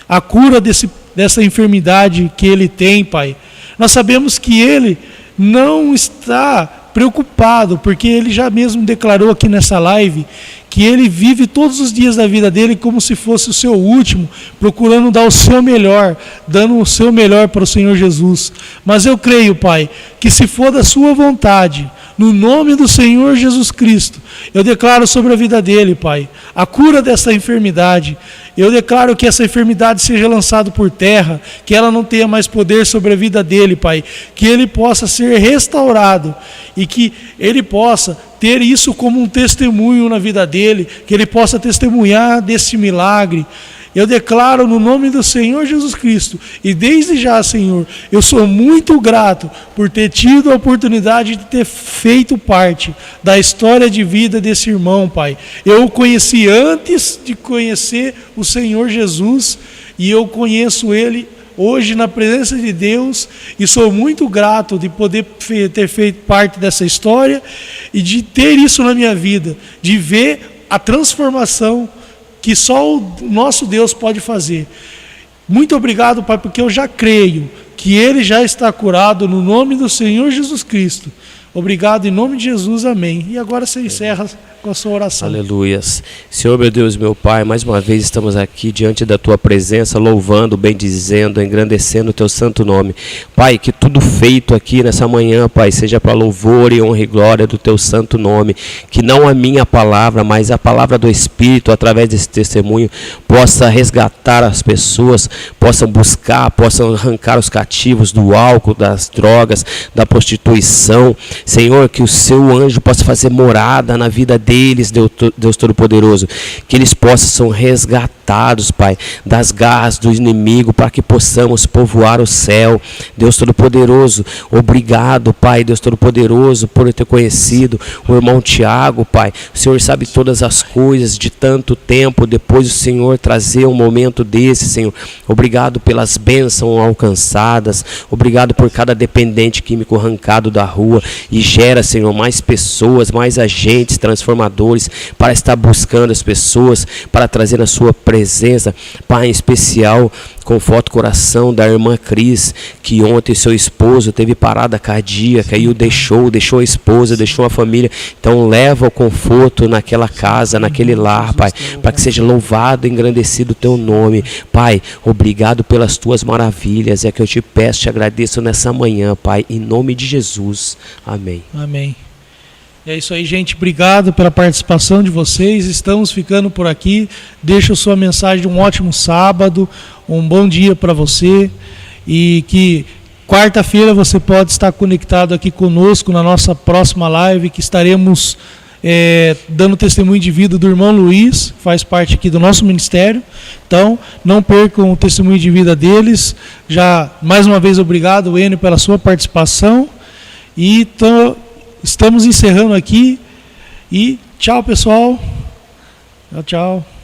a cura dessa enfermidade que ele tem, Pai. Nós sabemos que ele não está preocupado, porque ele já mesmo declarou aqui nessa live que ele vive todos os dias da vida dele como se fosse o seu último, procurando dar o seu melhor, dando o seu melhor para o Senhor Jesus. Mas eu creio, Pai, que se for da sua vontade, no nome do Senhor Jesus Cristo, eu declaro sobre a vida dele, Pai, a cura dessa enfermidade. Eu declaro que essa enfermidade seja lançada por terra, que ela não tenha mais poder sobre a vida dele, Pai. Que ele possa ser restaurado e que ele possa ter isso como um testemunho na vida dele, que ele possa testemunhar desse milagre. Eu declaro no nome do Senhor Jesus Cristo, e desde já, Senhor, eu sou muito grato por ter tido a oportunidade de ter feito parte da história de vida desse irmão, Pai. Eu o conheci antes de conhecer o Senhor Jesus, e eu conheço ele hoje na presença de Deus, e sou muito grato de poder ter feito parte dessa história, e de ter isso na minha vida, de ver a transformação que só o nosso Deus pode fazer. Muito obrigado, Pai, porque eu já creio que ele já está curado no nome do Senhor Jesus Cristo. Obrigado em nome de Jesus, amém. E agora você encerra com a sua oração. Aleluias. Senhor, meu Deus, meu Pai, mais uma vez estamos aqui diante da Tua presença, louvando, bendizendo, engrandecendo o Teu santo nome. Pai, que tudo feito aqui nessa manhã, Pai, seja para louvor e honra e glória do Teu santo nome. Que não a minha palavra, mas a palavra do Espírito, através desse testemunho, possa resgatar as pessoas, possam buscar, possam arrancar os cativos do álcool, das drogas, da prostituição. Senhor, que o Seu anjo possa fazer morada na vida deles, Deus Todo-Poderoso, que eles possam ser resgatados, Pai, das garras do inimigo, para que possamos povoar o céu. Deus Todo-Poderoso, obrigado, Pai, Deus Todo-Poderoso, por eu ter conhecido o irmão Tiago, Pai. O Senhor sabe todas as coisas de tanto tempo, depois o Senhor trazer um momento desse, Senhor. Obrigado pelas bênçãos alcançadas, obrigado por cada dependente químico arrancado da rua, e gera, Senhor, mais pessoas, mais agentes transformadores para estar buscando as pessoas, para trazer a sua presença. Pai, em especial, conforta o coração da irmã Cris, que ontem seu esposo teve parada cardíaca e o deixou a esposa, deixou a família. Então leva o conforto naquela casa, naquele lar, Pai, para que seja louvado e engrandecido o teu nome. Pai, obrigado pelas tuas maravilhas, é que eu te peço, te agradeço nessa manhã, Pai, em nome de Jesus. Amém. Amém. É isso aí, gente. Obrigado pela participação de vocês. Estamos ficando por aqui. Deixa a sua mensagem de um ótimo sábado, um bom dia para você. E que quarta-feira você pode estar conectado aqui conosco na nossa próxima live, que estaremos dando testemunho de vida do irmão Luiz, que faz parte aqui do nosso ministério. Então, não percam o testemunho de vida deles. Já, mais uma vez, obrigado, Enio, pela sua participação. E estamos encerrando aqui. E tchau, pessoal. Tchau, tchau.